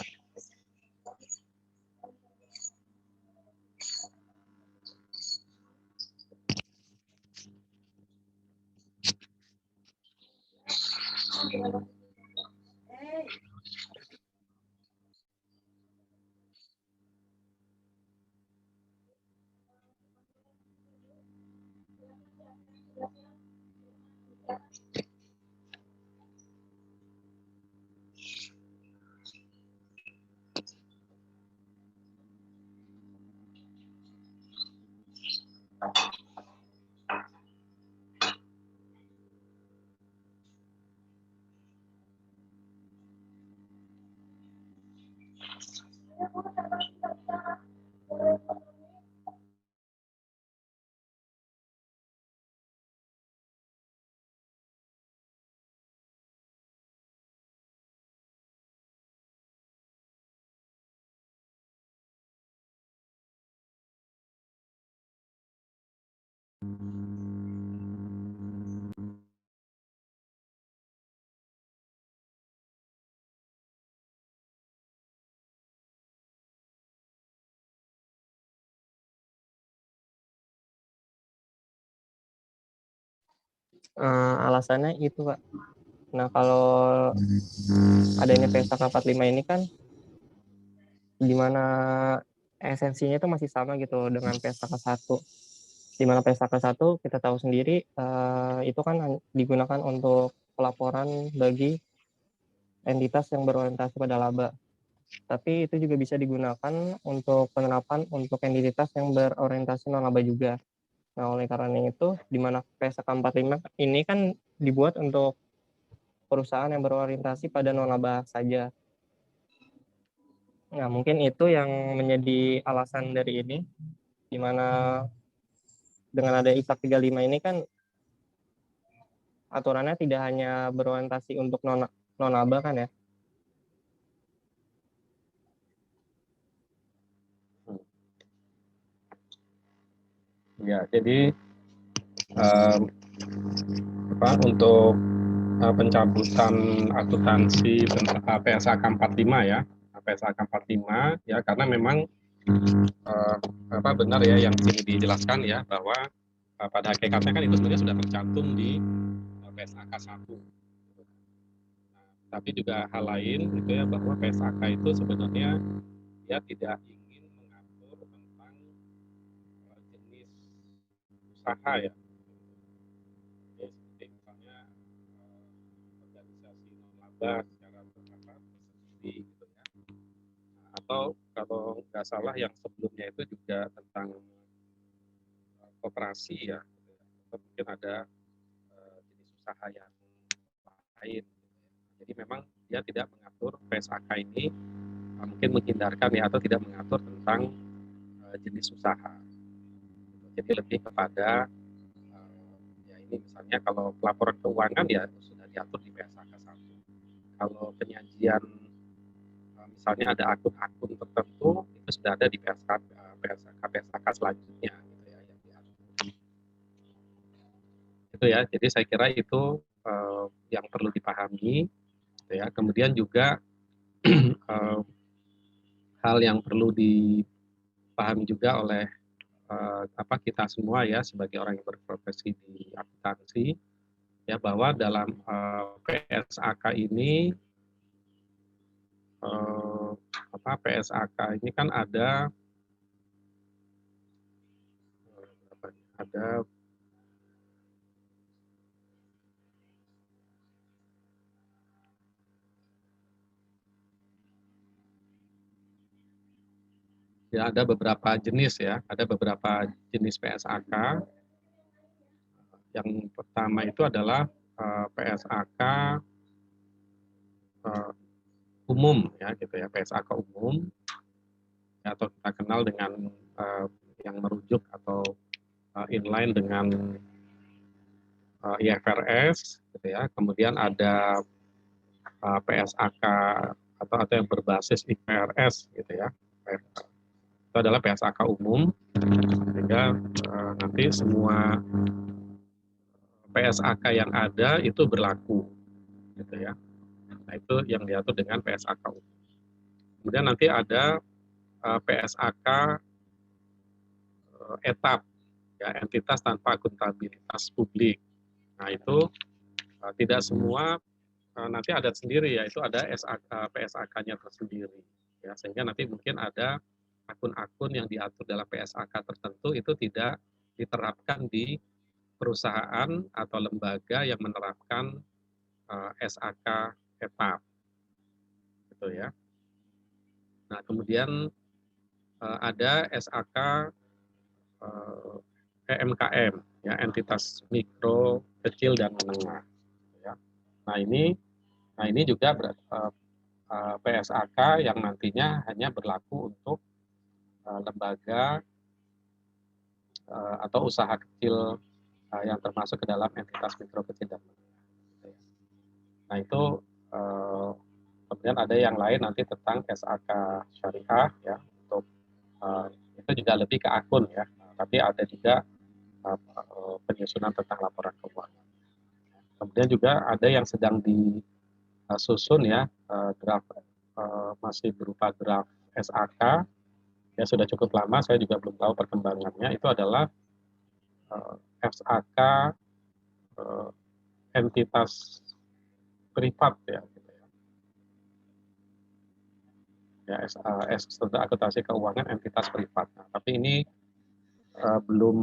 Alasannya itu, Kak. Nah, kalau adanya PSAK 45 ini kan di mana esensinya itu masih sama gitu dengan PSAK 1. Di mana PSAK 1 kita tahu sendiri itu kan digunakan untuk pelaporan bagi entitas yang berorientasi pada laba. Tapi itu juga bisa digunakan untuk penerapan untuk entitas yang berorientasi non-laba juga. Nah, oleh karena itu, di mana PSAK 45 ini kan dibuat untuk perusahaan yang berorientasi pada non-laba saja. Nah, mungkin itu yang menjadi alasan dari ini, di mana dengan ada ISAK 35 ini kan aturannya tidak hanya berorientasi untuk non-laba kan ya. Ya, jadi untuk pencabutan akuntansi PSAK 45 ya, PSAK 45 ya, karena memang benar ya yang sini dijelaskan ya, bahwa pada hakikatnya kan itu sebenarnya sudah tercantum di PSAK 1. Tapi juga hal lain gitu ya, bahwa PSAK itu sebenarnya dia tidak ingin mengatur tentang jenis usaha ya. Seperti misalnya organisasi non-laba secara tersendiri gitu ya. Atau kalau nggak salah yang sebelumnya itu juga tentang koperasi ya, atau mungkin ada jenis usaha yang lain. Jadi memang dia tidak mengatur PSAK ini mungkin menghindarkan ya, atau tidak mengatur tentang jenis usaha. Jadi lebih kepada ya ini misalnya kalau pelaporan keuangan ya sudah diatur di PSAK 1. Kalau penyajian misalnya ada akun-akun tertentu itu sudah ada di PSAK selanjutnya gitu ya, yang diatur. Itu ya, jadi saya kira itu yang perlu dipahami gitu ya. Kemudian juga hal yang perlu dipahami juga oleh kita semua ya sebagai orang yang berprofesi di akuntansi ya, bahwa dalam PSAK ini PSAK ini kan ada ya, ada beberapa jenis ya, ada beberapa jenis PSAK. Yang pertama itu adalah PSAK umum ya gitu ya, PSAK umum ya, atau kita kenal dengan yang merujuk atau inline dengan IFRS gitu ya. Kemudian ada PSAK atau yang berbasis IFRS gitu ya. Itu adalah PSAK umum, sehingga nanti semua PSAK yang ada itu berlaku gitu ya. Nah, itu yang diatur dengan PSAK umum. Kemudian nanti ada PSAK etap ya, entitas tanpa akuntabilitas publik. Nah, itu tidak semua nanti ada sendiri ya, itu ada PSAK-nya tersendiri ya, sehingga nanti mungkin ada akun-akun yang diatur dalam PSAK tertentu itu tidak diterapkan di perusahaan atau lembaga yang menerapkan SAK etap gitu ya. Nah, kemudian ada SAK EMKM ya, entitas mikro, kecil dan menengah ya. Nah, ini juga PSAK yang nantinya hanya berlaku untuk lembaga atau usaha kecil yang termasuk ke dalam entitas mikro, kecil dan menengah. Nah, itu kemudian ada yang lain nanti tentang SAK syariah ya, untuk itu juga lebih ke akun ya, tapi ada juga penyusunan tentang laporan keuangan. Kemudian juga ada yang sedang disusun ya, draft masih berupa draft SAK ya, sudah cukup lama, saya juga belum tahu perkembangannya. Itu adalah SAK entitas privat ya. Ya, struktur akuntansi keuangan entitas privat. Nah, tapi ini belum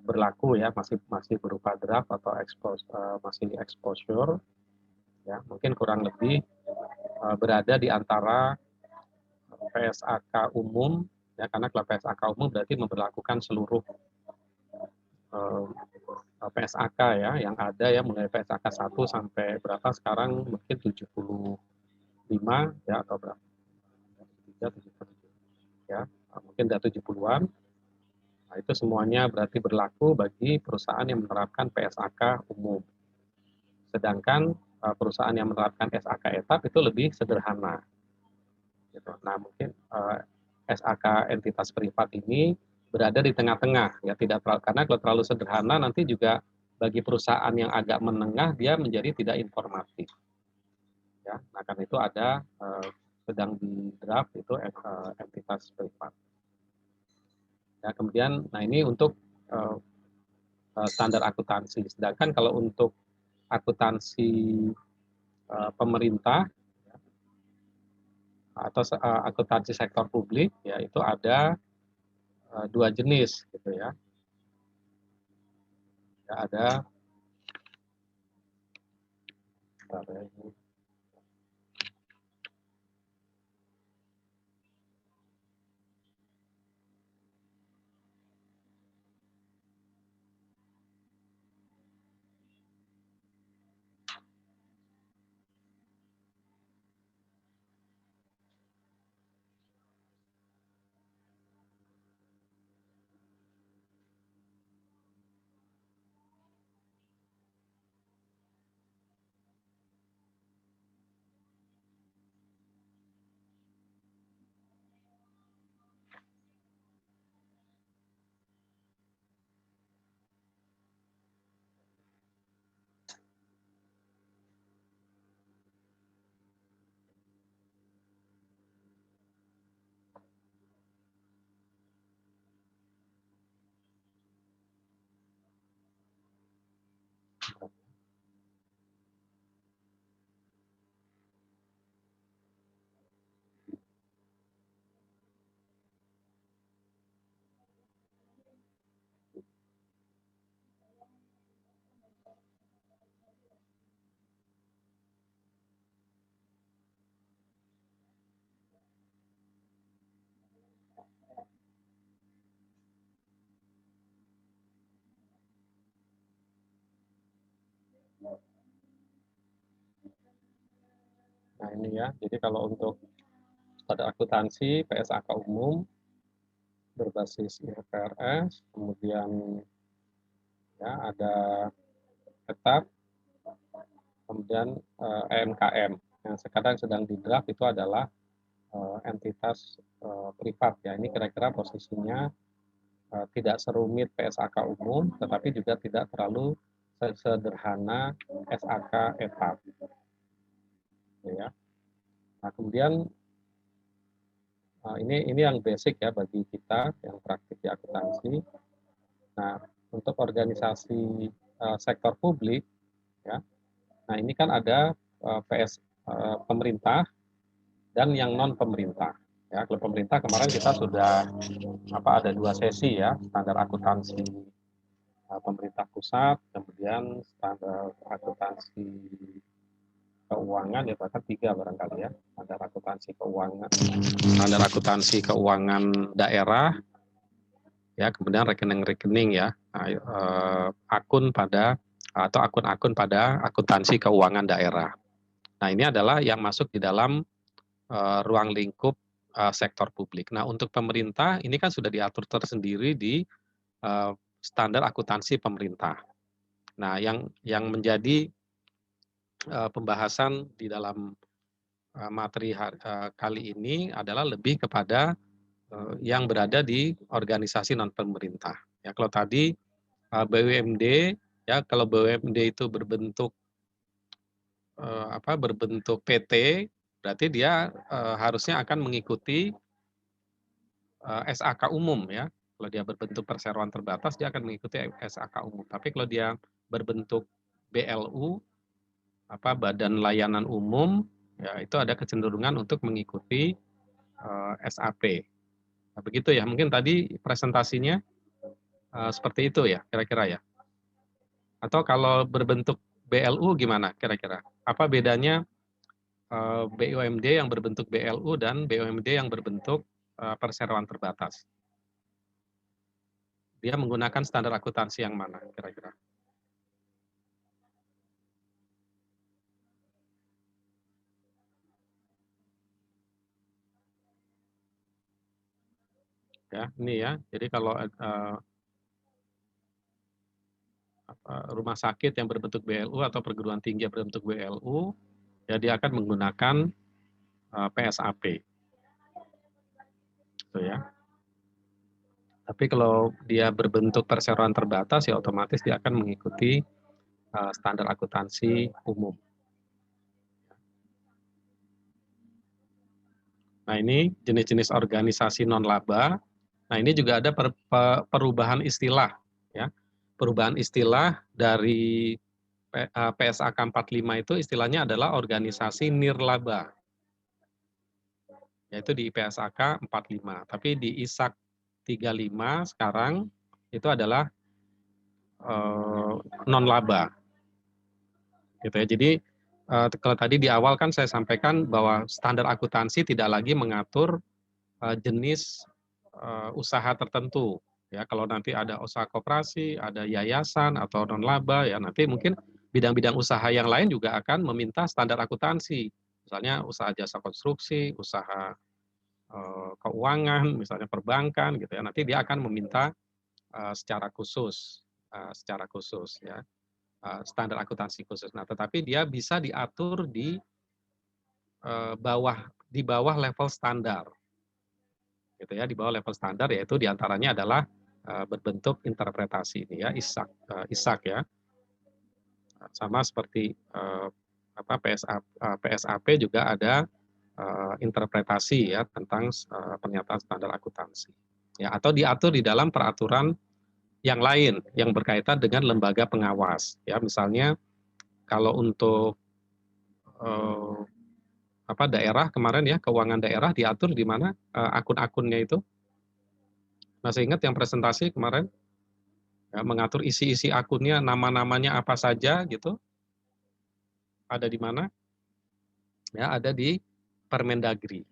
berlaku ya, masih berupa draft atau masih exposure ya, mungkin kurang lebih berada di antara PSAK umum ya, karena kalau PSAK umum berarti memberlakukan seluruh PSAK ya yang ada ya, mulai PSAK 1 sampai berapa sekarang, mungkin 75 ya atau berapa, 77 ya, mungkin udah 70-an. Nah, itu semuanya berarti berlaku bagi perusahaan yang menerapkan PSAK umum. Sedangkan perusahaan yang menerapkan SAK etap itu lebih sederhana. Gitu. Nah, mungkin SAK entitas privat ini berada di tengah-tengah ya, tidak terlalu, karena kalau terlalu sederhana nanti juga bagi perusahaan yang agak menengah dia menjadi tidak informatif. Ya, nah karena itu ada sedang di draft itu entitas privat. Ya, kemudian, nah ini untuk standar akuntansi. Sedangkan kalau untuk akuntansi pemerintah ya, atau akuntansi sektor publik, ya itu ada 2 jenis, gitu ya. Ya ada. Nah ini ya, jadi kalau untuk standar akuntansi PSAK umum berbasis IFRS, kemudian ya ada etap, kemudian EMKM. Yang sekarang sedang di draft itu adalah entitas privat ya. Ini kira-kira posisinya tidak serumit PSAK umum, tetapi juga tidak terlalu sederhana SAK etap. Ya. Nah, kemudian ini yang basic ya bagi kita yang praktik di akuntansi. Nah, untuk organisasi sektor publik ya. Nah, ini kan ada pemerintah dan yang non pemerintah. Ya, kalau pemerintah kemarin kita sudah ada 2 sesi ya, standar akuntansi pemerintah pusat, kemudian standar akuntansi keuangan ya, bahkan 3 barangkali ya, standar akuntansi keuangan daerah, ya kemudian rekening-rekening ya, akun akun-akun pada akuntansi keuangan daerah. Nah ini adalah yang masuk di dalam ruang lingkup sektor publik. Nah untuk pemerintah ini kan sudah diatur tersendiri di standar akuntansi pemerintah. Nah yang menjadi pembahasan di dalam materi kali ini adalah lebih kepada yang berada di organisasi non pemerintah. Ya kalau tadi BUMD ya, kalau BUMD itu berbentuk berbentuk PT, berarti dia harusnya akan mengikuti SAK umum ya. Kalau dia berbentuk perseroan terbatas dia akan mengikuti SAK umum. Tapi kalau dia berbentuk BLU, Badan Layanan Umum, ya itu ada kecenderungan untuk mengikuti SAP. Nah, begitu ya, mungkin tadi presentasinya seperti itu ya, kira-kira ya. Atau kalau berbentuk BLU gimana kira-kira? Apa bedanya BUMD yang berbentuk BLU dan BUMD yang berbentuk perseroan terbatas? Dia menggunakan standar akuntansi yang mana kira-kira? Ya, ini ya. Jadi kalau rumah sakit yang berbentuk BLU atau perguruan tinggi yang berbentuk BLU, ya dia akan menggunakan PSAP. Gitu ya. Tapi kalau dia berbentuk perseroan terbatas, ya otomatis dia akan mengikuti standar akuntansi umum. Nah, ini jenis-jenis organisasi non-laba. Nah, ini juga ada perubahan istilah. Ya. Perubahan istilah dari PSAK 45 itu istilahnya adalah organisasi nirlaba. Yaitu di PSAK 45. Tapi di ISAK 35 sekarang itu adalah non-laba. Gitu ya. Jadi kalau tadi di awal kan saya sampaikan bahwa standar akuntansi tidak lagi mengatur jenis usaha tertentu. Ya, kalau nanti ada usaha koperasi, ada yayasan atau non-laba, ya nanti mungkin bidang-bidang usaha yang lain juga akan meminta standar akuntansi. Misalnya usaha jasa konstruksi, usaha keuangan, misalnya perbankan, gitu ya. Nanti dia akan meminta secara khusus ya. Standar akuntansi khusus. Nah, tetapi dia bisa diatur di bawah level standar, gitu ya, di bawah level standar, yaitu diantaranya adalah berbentuk interpretasi ini ya, ISAK ya, sama seperti PSAP juga ada interpretasi ya tentang pernyataan standar akuntansi, ya, atau diatur di dalam peraturan yang lain yang berkaitan dengan lembaga pengawas, ya, misalnya kalau untuk daerah kemarin ya, keuangan daerah diatur di mana akun-akunnya itu. Masih ingat yang presentasi kemarin? Ya, mengatur isi-isi akunnya, nama-namanya apa saja gitu. Ada di mana? Ya, ada di Permendagri.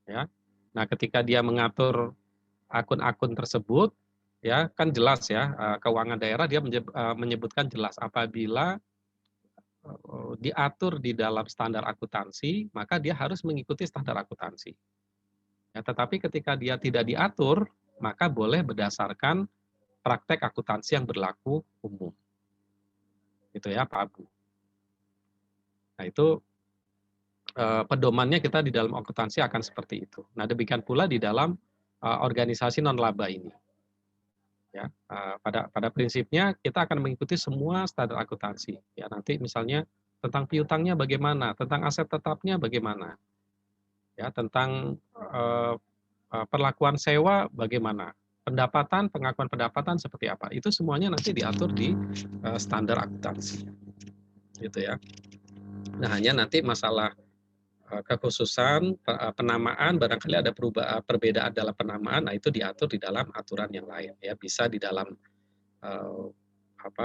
Ya. Nah, ketika dia mengatur akun-akun tersebut, ya kan jelas ya, keuangan daerah dia menyebutkan jelas apabila diatur di dalam standar akuntansi, maka dia harus mengikuti standar akuntansi. Ya, tetapi ketika dia tidak diatur, maka boleh berdasarkan praktek akuntansi yang berlaku umum. Gitu ya, Pak Abu. Nah, itu pedomannya kita di dalam akuntansi akan seperti itu. Nah, demikian pula di dalam organisasi non-laba ini. Ya, pada prinsipnya kita akan mengikuti semua standar akuntansi. Ya, nanti misalnya tentang piutangnya bagaimana, tentang aset tetapnya bagaimana, ya, tentang perlakuan sewa bagaimana, pengakuan pendapatan seperti apa. Itu semuanya nanti diatur di standar akuntansi. Gitu ya. Nah, hanya nanti masalah kekhususan penamaan, barangkali ada perbedaan dalam penamaan, nah itu diatur di dalam aturan yang lain ya, bisa di dalam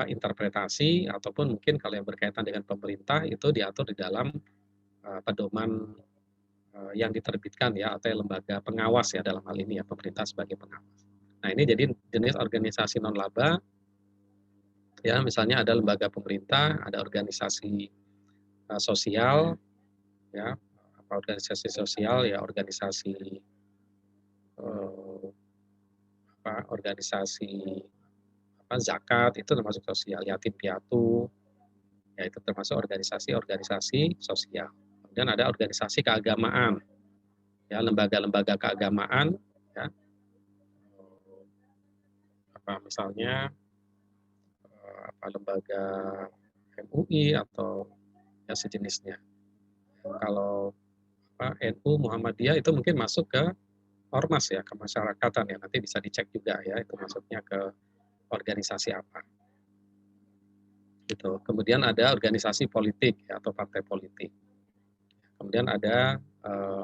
interpretasi, ataupun mungkin kalau yang berkaitan dengan pemerintah itu diatur di dalam pedoman yang diterbitkan ya, atau lembaga pengawas ya, dalam hal ini ya pemerintah sebagai pengawas. Nah, ini jadi jenis organisasi non laba ya, misalnya ada lembaga pemerintah, ada organisasi sosial ya, organisasi sosial ya, organisasi zakat itu termasuk sosial, yatim piatu ya itu termasuk organisasi sosial. Kemudian ada organisasi keagamaan ya, lembaga-lembaga keagamaan ya, misalnya lembaga MUI atau ya sejenisnya. Kalau NU Muhammadiyah itu mungkin masuk ke ormas ya, kemasyarakatan ya, nanti bisa dicek juga ya itu masuknya ke organisasi apa. Gitu. Kemudian ada organisasi politik ya, atau partai politik. Kemudian ada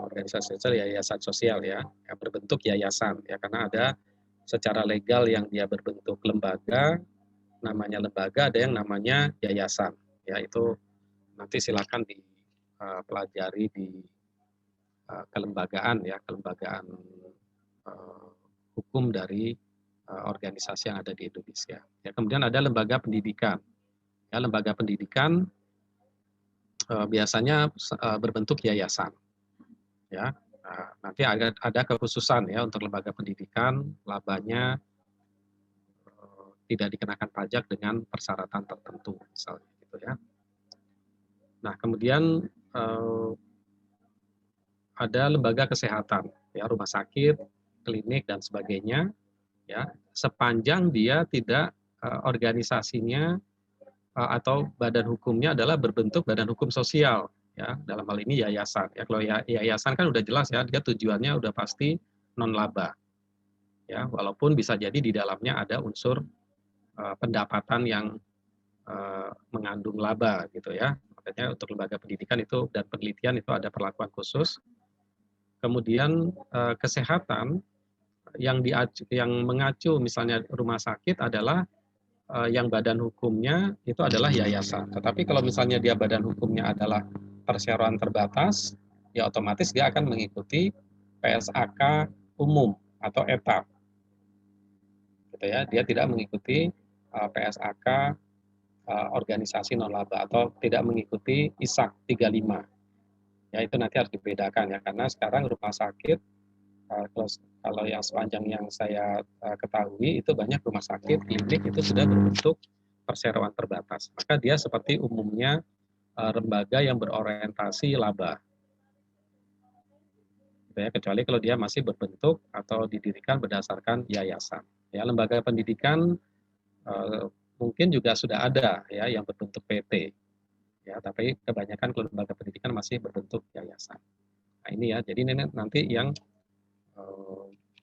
organisasi sosial, yayasan sosial ya, yang berbentuk yayasan ya, karena ada secara legal yang dia berbentuk lembaga, namanya lembaga, ada yang namanya yayasan. Ya itu nanti silakan dipelajari di kelembagaan ya, kelembagaan hukum dari organisasi yang ada di Indonesia. Ya, kemudian ada lembaga pendidikan. Ya, lembaga pendidikan biasanya berbentuk yayasan. Ya, nanti ada kekhususan ya untuk lembaga pendidikan, labanya tidak dikenakan pajak dengan persyaratan tertentu, misalnya gitu ya. Nah, kemudian ada lembaga kesehatan, ya rumah sakit, klinik dan sebagainya, ya sepanjang dia tidak organisasinya atau badan hukumnya adalah berbentuk badan hukum sosial, ya dalam hal ini yayasan. Ya kalau yayasan kan udah jelas ya, dia tujuannya udah pasti non laba, ya walaupun bisa jadi di dalamnya ada unsur pendapatan yang mengandung laba gitu ya. Makanya untuk lembaga pendidikan itu dan penelitian itu ada perlakuan khusus. Kemudian kesehatan yang mengacu misalnya rumah sakit adalah yang badan hukumnya itu adalah yayasan. Tetapi kalau misalnya dia badan hukumnya adalah perseroan terbatas, ya otomatis dia akan mengikuti PSAK umum atau etap. Gitu ya. Dia tidak mengikuti PSAK organisasi non laba atau tidak mengikuti ISAK 35. Ya itu nanti harus dibedakan ya, karena sekarang rumah sakit kalau yang sepanjang yang saya ketahui itu banyak rumah sakit, klinik itu sudah berbentuk perseroan terbatas. Maka dia seperti umumnya lembaga yang berorientasi laba. Gitu ya, kecuali kalau dia masih berbentuk atau didirikan berdasarkan yayasan. Ya, lembaga pendidikan mungkin juga sudah ada ya yang berbentuk PT. Ya, tapi kebanyakan lembaga pendidikan masih berbentuk yayasan. Nah, ini ya. Jadi ini nanti yang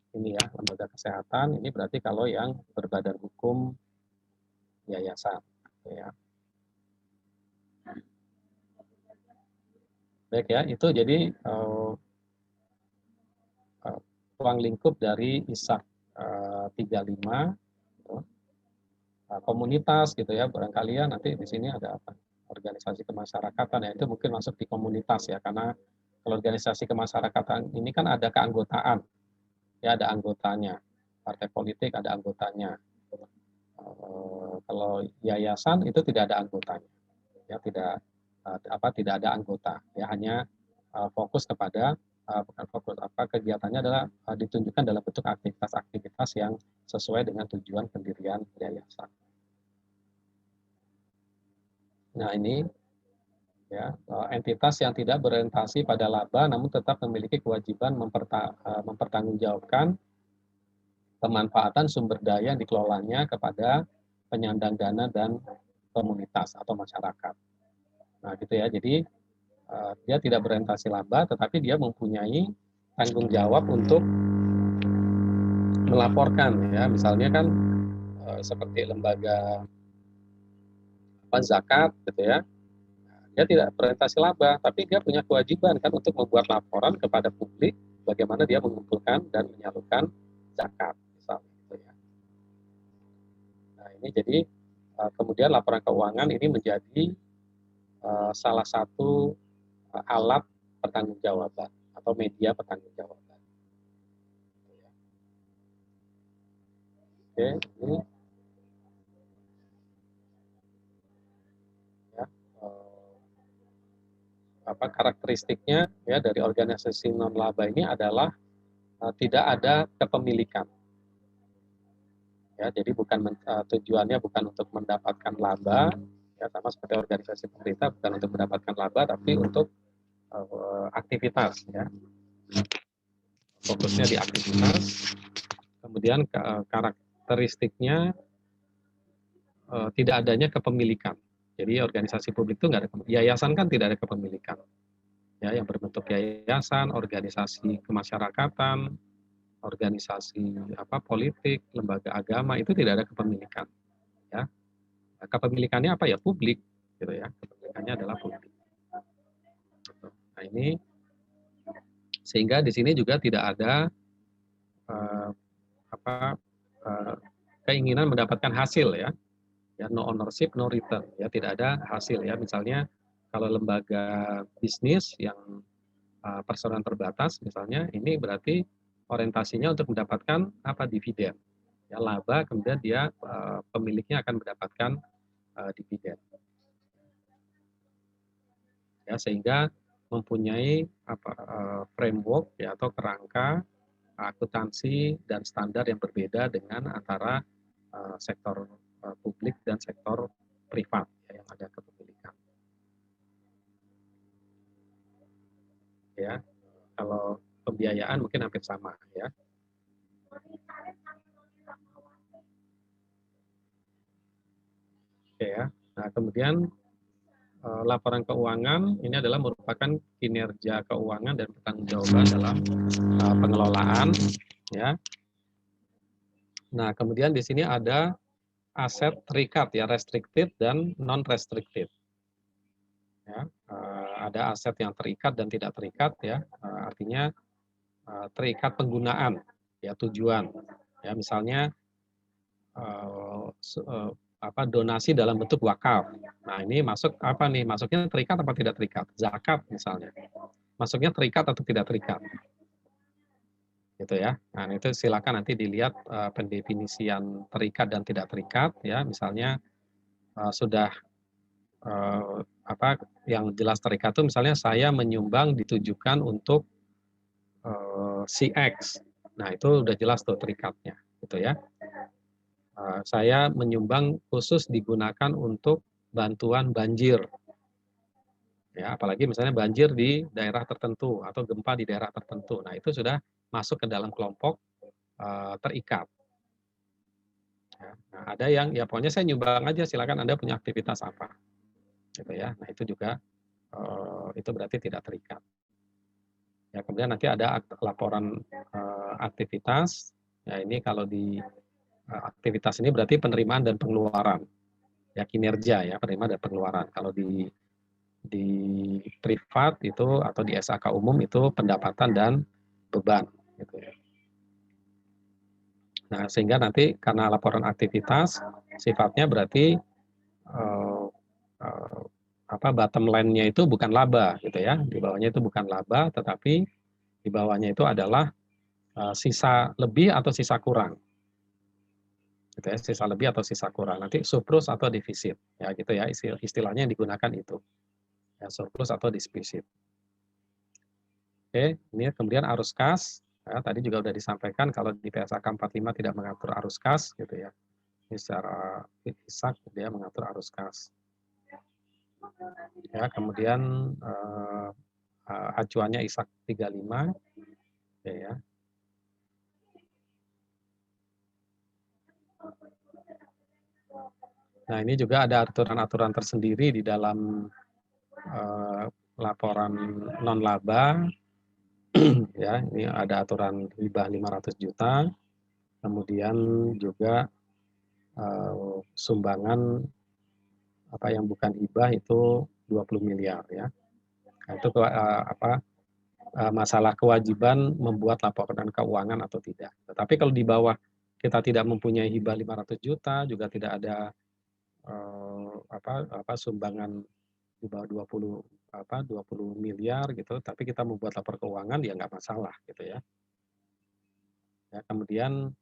ini ya, lembaga kesehatan ini berarti kalau yang berbadan hukum yayasan ya. Baik ya, itu jadi ruang lingkup dari ISAK 35 gitu. Komunitas gitu ya, barangkali ya nanti di sini ada apa? Organisasi kemasyarakatan ya, itu mungkin masuk di komunitas ya, karena kalau organisasi kemasyarakatan ini kan ada keanggotaan ya, ada anggotanya, partai politik ada anggotanya. Kalau yayasan itu tidak ada anggotanya, ya tidak ada anggota, ya hanya fokus kepada bukan fokus kegiatannya adalah ditunjukkan dalam bentuk aktivitas-aktivitas yang sesuai dengan tujuan pendirian yayasan. Nah ini ya entitas yang tidak berorientasi pada laba namun tetap memiliki kewajiban mempertanggungjawabkan pemanfaatan sumber daya yang dikelolanya kepada penyandang dana dan komunitas atau masyarakat. Nah gitu ya, jadi dia tidak berorientasi laba tetapi dia mempunyai tanggung jawab untuk melaporkan ya, misalnya kan seperti lembaga zakat gitu ya, dia tidak berorientasi laba tapi dia punya kewajiban kan untuk membuat laporan kepada publik bagaimana dia mengumpulkan dan menyalurkan zakat misalnya gitu ya. Nah ini jadi kemudian laporan keuangan ini menjadi salah satu alat pertanggungjawaban atau media pertanggungjawaban. Oke, ini ya, karakteristiknya ya dari organisasi non laba ini adalah tidak ada kepemilikan. Ya, jadi tujuannya bukan untuk mendapatkan laba, ya sama seperti organisasi pemerintah bukan untuk mendapatkan laba, tapi untuk aktivitas. Ya. Fokusnya di aktivitas. Kemudian karakteristiknya tidak adanya kepemilikan. Jadi organisasi publik itu nggak ada, yayasan kan tidak ada kepemilikan. Ya, yang berbentuk yayasan, organisasi kemasyarakatan, organisasi politik, lembaga agama itu tidak ada kepemilikan. Ya. Kepemilikannya apa ya? Publik, gitu ya. Kepemilikannya adalah publik. Nah ini sehingga di sini juga tidak ada keinginan mendapatkan hasil ya. Ya, no ownership, no return. Ya, tidak ada hasil ya. Misalnya kalau lembaga bisnis yang perseroan terbatas, misalnya ini berarti orientasinya untuk mendapatkan apa dividen, ya laba, kemudian dia pemiliknya akan mendapatkan dividen. Ya, sehingga mempunyai framework ya atau kerangka akuntansi dan standar yang berbeda dengan antara sektor publik dan sektor privat ya, yang ada kepemilikan. Ya, kalau pembiayaan mungkin hampir sama ya. Oke ya. Nah, kemudian laporan keuangan ini adalah merupakan kinerja keuangan dan pertanggungjawaban dalam pengelolaan ya. Nah, kemudian di sini ada aset terikat ya, restricted dan non restricted. Ya, ada aset yang terikat dan tidak terikat ya, artinya terikat penggunaan ya, tujuan ya, misalnya donasi dalam bentuk wakaf. Nah ini masuk apa nih, masuknya terikat apa tidak terikat? Zakat misalnya, masuknya terikat atau tidak terikat, gitu ya. Nah itu silakan nanti dilihat pendefinisian terikat dan tidak terikat ya, misalnya sudah yang jelas terikat itu misalnya saya menyumbang ditujukan untuk si X. Nah, itu udah jelas tuh terikatnya, gitu ya. Saya menyumbang khusus digunakan untuk bantuan banjir. Ya, apalagi misalnya banjir di daerah tertentu atau gempa di daerah tertentu. Nah, itu sudah masuk ke dalam kelompok terikat. Ya, nah, ada yang ya pokoknya saya nyumbang aja, silakan Anda punya aktivitas apa. Gitu ya. Nah, itu juga itu berarti tidak terikat. Ya, kemudian nanti ada laporan aktivitas. Ya, ini kalau di aktivitas ini berarti penerimaan dan pengeluaran. Ya, kinerja ya, penerimaan dan pengeluaran. Kalau di privat itu atau di SAK umum itu pendapatan dan beban gitu ya. Nah, sehingga nanti karena laporan aktivitas sifatnya berarti bottom line-nya itu bukan laba gitu ya. Di bawahnya itu bukan laba, tetapi di bawahnya itu adalah sisa lebih atau sisa kurang. Gitu ya, sisa lebih atau sisa kurang. Nanti surplus atau defisit. Ya gitu ya, istilahnya yang digunakan itu. Ya, surplus atau defisit. Oke, ini kemudian arus kas. Ya, tadi juga sudah disampaikan kalau di PSAK 45 tidak mengatur arus kas gitu ya. Ini secara ISAK dia mengatur arus kas. Ya, kemudian acuannya ISAK 35 ya. Nah, ini juga ada aturan-aturan tersendiri di dalam laporan non laba. Ya, ini ada aturan hibah 500 juta. Kemudian juga sumbangan yang bukan hibah itu 20 miliar ya. Nah, itu masalah kewajiban membuat laporan keuangan atau tidak. Tetapi kalau di bawah kita tidak mempunyai hibah 500 juta, juga tidak ada sumbangan di bawah 20 miliar gitu, tapi kita membuat lapor keuangan ya nggak masalah gitu ya. Ya, kemudian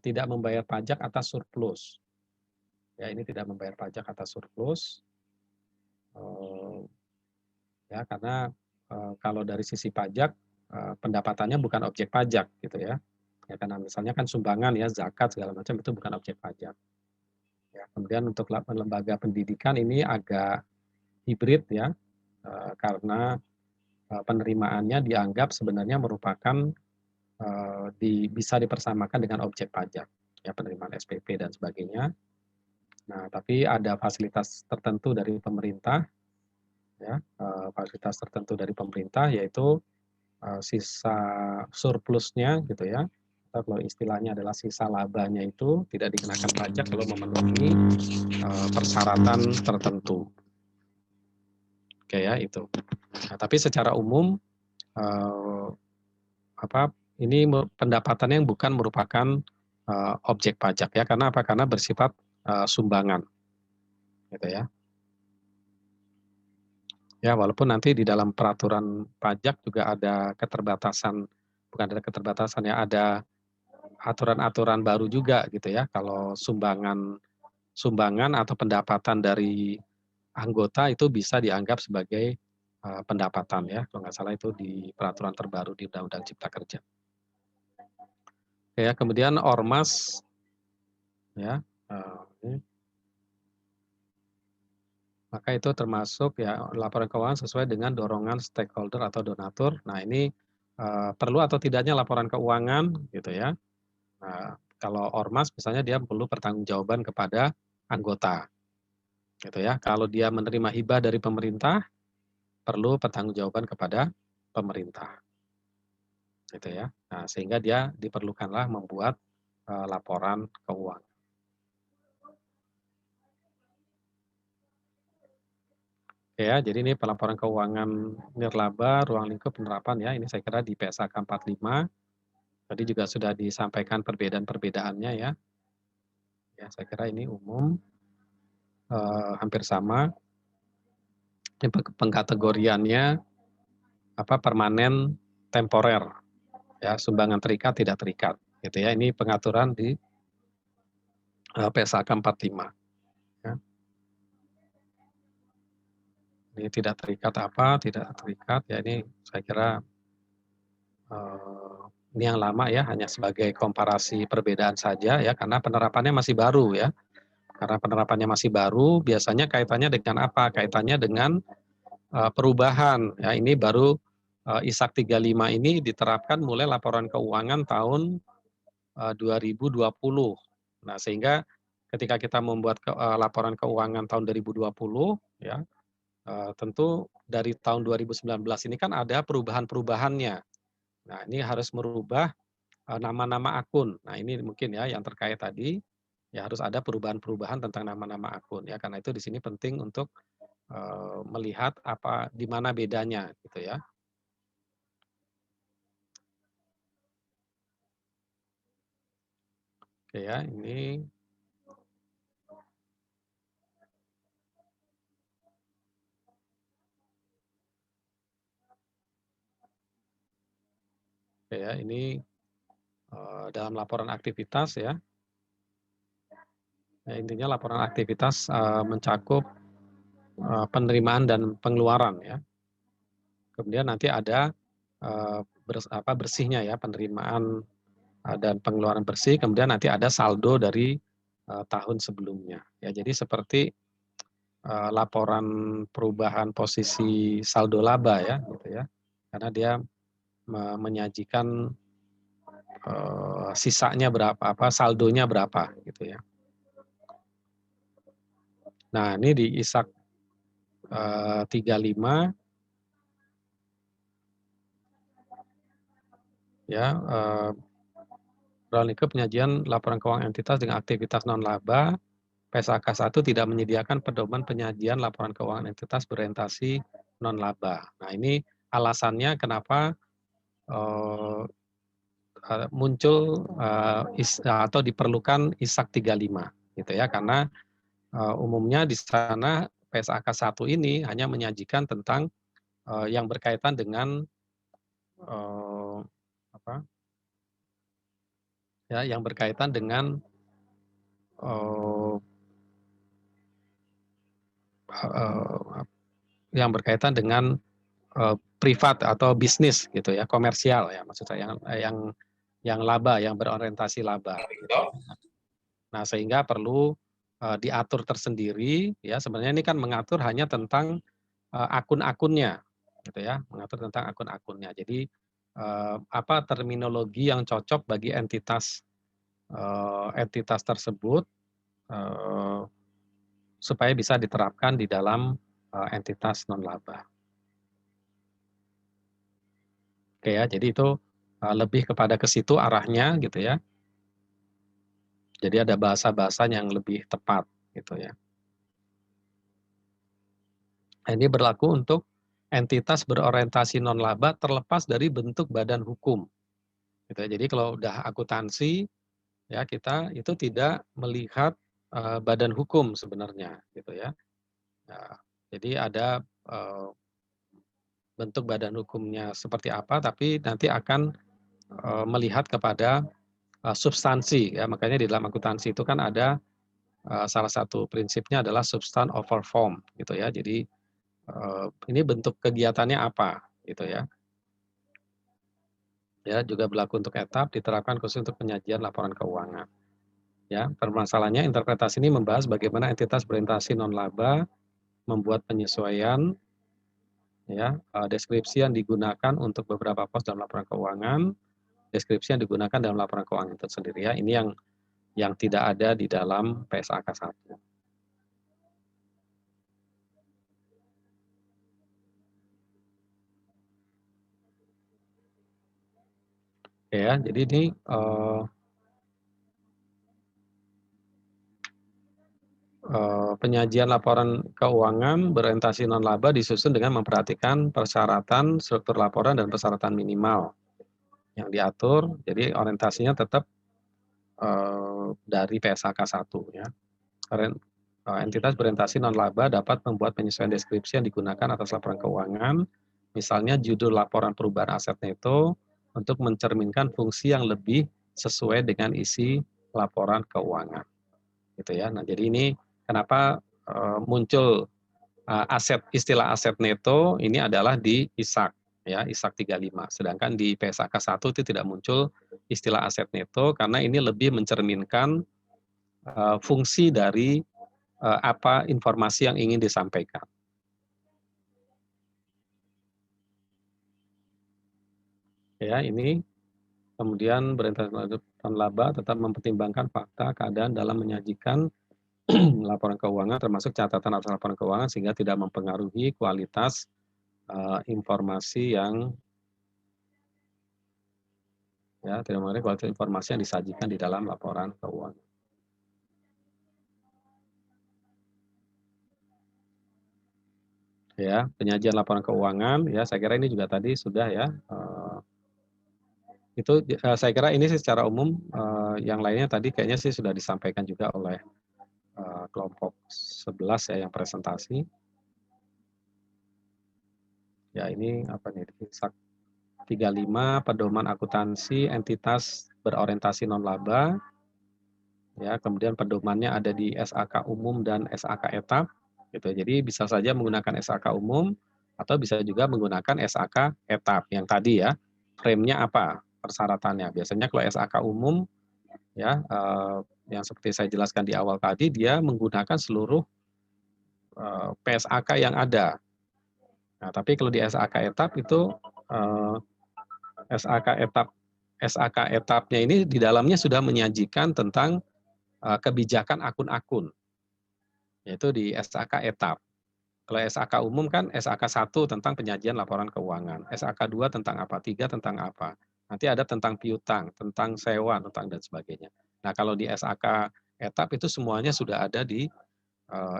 tidak membayar pajak atas surplus. Ya, ini tidak membayar pajak atas surplus. Ya, karena kalau dari sisi pajak pendapatannya bukan objek pajak gitu ya. Ya, karena misalnya kan sumbangan ya, zakat segala macam itu bukan objek pajak. Ya, kemudian untuk lembaga pendidikan ini agak hibrid ya, karena penerimaannya dianggap sebenarnya merupakan bisa dipersamakan dengan objek pajak, ya penerimaan SPP dan sebagainya. Nah, tapi ada fasilitas tertentu dari pemerintah, ya fasilitas tertentu dari pemerintah yaitu sisa surplusnya gitu ya, atau kalau istilahnya adalah sisa labanya itu tidak dikenakan pajak kalau memenuhi persyaratan tertentu. Oke ya, itu. Nah, tapi secara umum ini pendapatan yang bukan merupakan objek pajak ya, karena apa? Karena bersifat sumbangan, gitu ya. Ya, walaupun nanti di dalam peraturan pajak juga ada keterbatasan, bukan ada keterbatasan ya, ada aturan-aturan baru juga gitu ya. Kalau sumbangan atau pendapatan dari anggota itu bisa dianggap sebagai pendapatan ya, kalau nggak salah itu di peraturan terbaru di Undang-Undang Cipta Kerja. Ya, kemudian ormas ya, maka itu termasuk ya laporan keuangan sesuai dengan dorongan stakeholder atau donatur. Nah ini perlu atau tidaknya laporan keuangan gitu ya. Nah, kalau ormas misalnya dia perlu pertanggungjawaban kepada anggota gitu ya. Kalau dia menerima hibah dari pemerintah perlu pertanggungjawaban kepada pemerintah gitu ya. Nah, sehingga dia diperlukanlah membuat laporan keuangan. Ya, jadi ini pelaporan keuangan nirlaba ruang lingkup penerapan ya. Ini saya kira di PSAK 45. Tadi juga sudah disampaikan perbedaan-perbedaannya ya. Ya, saya kira ini umum hampir sama. Pengkategoriannya permanen, temporer. Ya, sumbangan terikat, tidak terikat gitu ya. Ini pengaturan di PSAK 45. Ya. Ini tidak terikat tidak terikat ya, ini saya kira ini yang lama ya, hanya sebagai komparasi perbedaan saja ya, karena penerapannya masih baru ya. Karena penerapannya masih baru, biasanya kaitannya dengan apa? Kaitannya dengan perubahan ya. Ini baru ISAK 35 ini diterapkan mulai laporan keuangan tahun 2020. Nah, sehingga ketika kita membuat laporan keuangan tahun 2020 ya, tentu dari tahun 2019 ini kan ada perubahan-perubahannya. Nah, ini harus merubah nama-nama akun. Nah, ini mungkin ya yang terkait tadi, ya harus ada perubahan-perubahan tentang nama-nama akun ya. Karena itu di sini penting untuk melihat di mana bedanya gitu ya. Oke ya, ini ini dalam laporan aktivitas ya. Ya, intinya laporan aktivitas mencakup penerimaan dan pengeluaran ya. Kemudian nanti ada bersihnya ya, penerimaan dan pengeluaran bersih, kemudian nanti ada saldo dari tahun sebelumnya. Ya, jadi seperti laporan perubahan posisi saldo laba ya, gitu ya. Karena dia menyajikan sisanya berapa, saldonya berapa gitu ya. Nah, ini di ISAK 35 ya, ruang lingkup penyajian laporan keuangan entitas dengan aktivitas non laba. PSAK 1 tidak menyediakan pedoman penyajian laporan keuangan entitas berorientasi non laba. Nah, ini alasannya kenapa muncul atau diperlukan ISAK 35 gitu ya, karena umumnya di sana PSAK 1 ini hanya menyajikan tentang yang berkaitan dengan yang berkaitan dengan privat atau bisnis gitu ya, komersial ya, maksud saya yang laba, yang berorientasi laba. Gitu. Nah, sehingga perlu diatur tersendiri ya. Sebenarnya ini kan mengatur hanya tentang akun-akunnya gitu ya, mengatur tentang akun-akunnya. Jadi apa terminologi yang cocok bagi entitas tersebut supaya bisa diterapkan di dalam entitas non laba. Oke ya, jadi itu lebih kepada ke situ arahnya gitu ya. Jadi ada bahasa-bahasa yang lebih tepat gitu ya. Ini berlaku untuk entitas berorientasi non-laba terlepas dari bentuk badan hukum. Gitu ya. Jadi kalau udah akuntansi, ya kita itu tidak melihat badan hukum sebenarnya, gitu ya. Nah, jadi ada bentuk badan hukumnya seperti apa, tapi nanti akan melihat kepada substansi, ya. Makanya di dalam akuntansi itu kan ada salah satu prinsipnya adalah substan over form, gitu ya. Jadi ini bentuk kegiatannya apa, gitu ya. Ya, juga berlaku untuk etap, diterapkan khusus untuk penyajian laporan keuangan. Ya, permasalahannya interpretasi ini membahas bagaimana entitas berorientasi non-laba membuat penyesuaian, ya, deskripsi yang digunakan untuk beberapa pos dalam laporan keuangan, deskripsi yang digunakan dalam laporan keuangan itu sendiri ya. Ini yang tidak ada di dalam PSAK 1. Ya, jadi ini penyajian laporan keuangan berorientasi non-laba disusun dengan memperhatikan persyaratan struktur laporan dan persyaratan minimal yang diatur. Jadi orientasinya tetap dari PSAK 1 ya. Entitas berorientasi non-laba dapat membuat penyesuaian deskripsi yang digunakan atas laporan keuangan, misalnya judul laporan perubahan aset neto untuk mencerminkan fungsi yang lebih sesuai dengan isi laporan keuangan. Gitu ya. Nah, jadi ini kenapa muncul istilah aset neto ini adalah di ISAK ya, ISAK 35. Sedangkan di PSAK 1 itu tidak muncul istilah aset neto karena ini lebih mencerminkan fungsi dari apa informasi yang ingin disampaikan. Ya, ini kemudian berorientasi non-laba tetap mempertimbangkan fakta keadaan dalam menyajikan laporan keuangan termasuk catatan atas laporan keuangan sehingga tidak mempengaruhi kualitas informasi yang tidak mempengaruhi kualitas informasi yang disajikan di dalam laporan keuangan. Ya, penyajian laporan keuangan ya saya kira ini juga tadi sudah ya itu saya kira ini sih secara umum yang lainnya tadi kayaknya sih sudah disampaikan juga oleh kelompok 11 ya yang presentasi. Ya ini apa nih, ISAK 35 pedoman akuntansi entitas berorientasi non-laba. Ya, kemudian pedomannya ada di SAK umum dan SAK etap gitu. Jadi bisa saja menggunakan SAK umum atau bisa juga menggunakan SAK etap yang tadi ya. Frame-nya apa? Persyaratannya. Biasanya kalau SAK umum ya yang seperti saya jelaskan di awal tadi dia menggunakan seluruh PSAK yang ada. Nah, tapi kalau di SAK etap itu SAK etapnya ini di dalamnya sudah menyajikan tentang kebijakan akun-akun, yaitu di SAK etap. Kalau SAK umum kan SAK 1 tentang penyajian laporan keuangan, SAK 2 tentang apa, 3 tentang apa. Nanti ada tentang piutang, tentang sewa, tentang dan sebagainya. Nah, kalau di SAK etap itu semuanya sudah ada di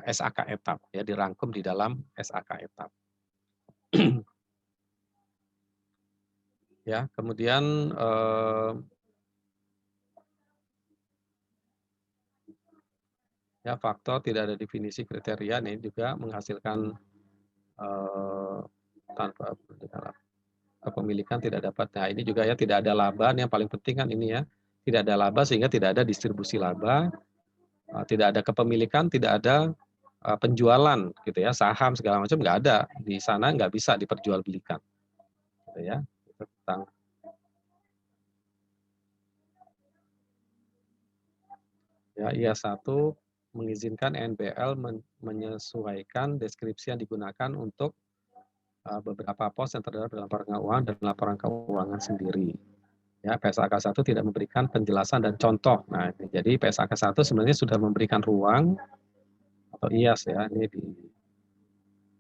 SAK etap, ya dirangkum di dalam SAK etap. Ya, kemudian ya faktor tidak ada definisi kriteria ini juga menghasilkan tanpa kepemilikan tidak dapat. Nah, ini juga ya tidak ada laba, yang paling penting kan ini ya. Tidak ada laba sehingga tidak ada distribusi laba, tidak ada kepemilikan, tidak ada penjualan gitu ya, saham segala macam nggak ada. Di sana nggak bisa diperjualbelikan. Gitu ya. Itu tentang ya, IA1 mengizinkan NBL menyesuaikan deskripsi yang digunakan untuk beberapa pos yang terdapat dalam laporan keuangan dan laporan keuangan sendiri. Ya, PSAK 1 tidak memberikan penjelasan dan contoh. Nah, jadi PSAK 1 sebenarnya sudah memberikan ruang atau IAS ya, ini di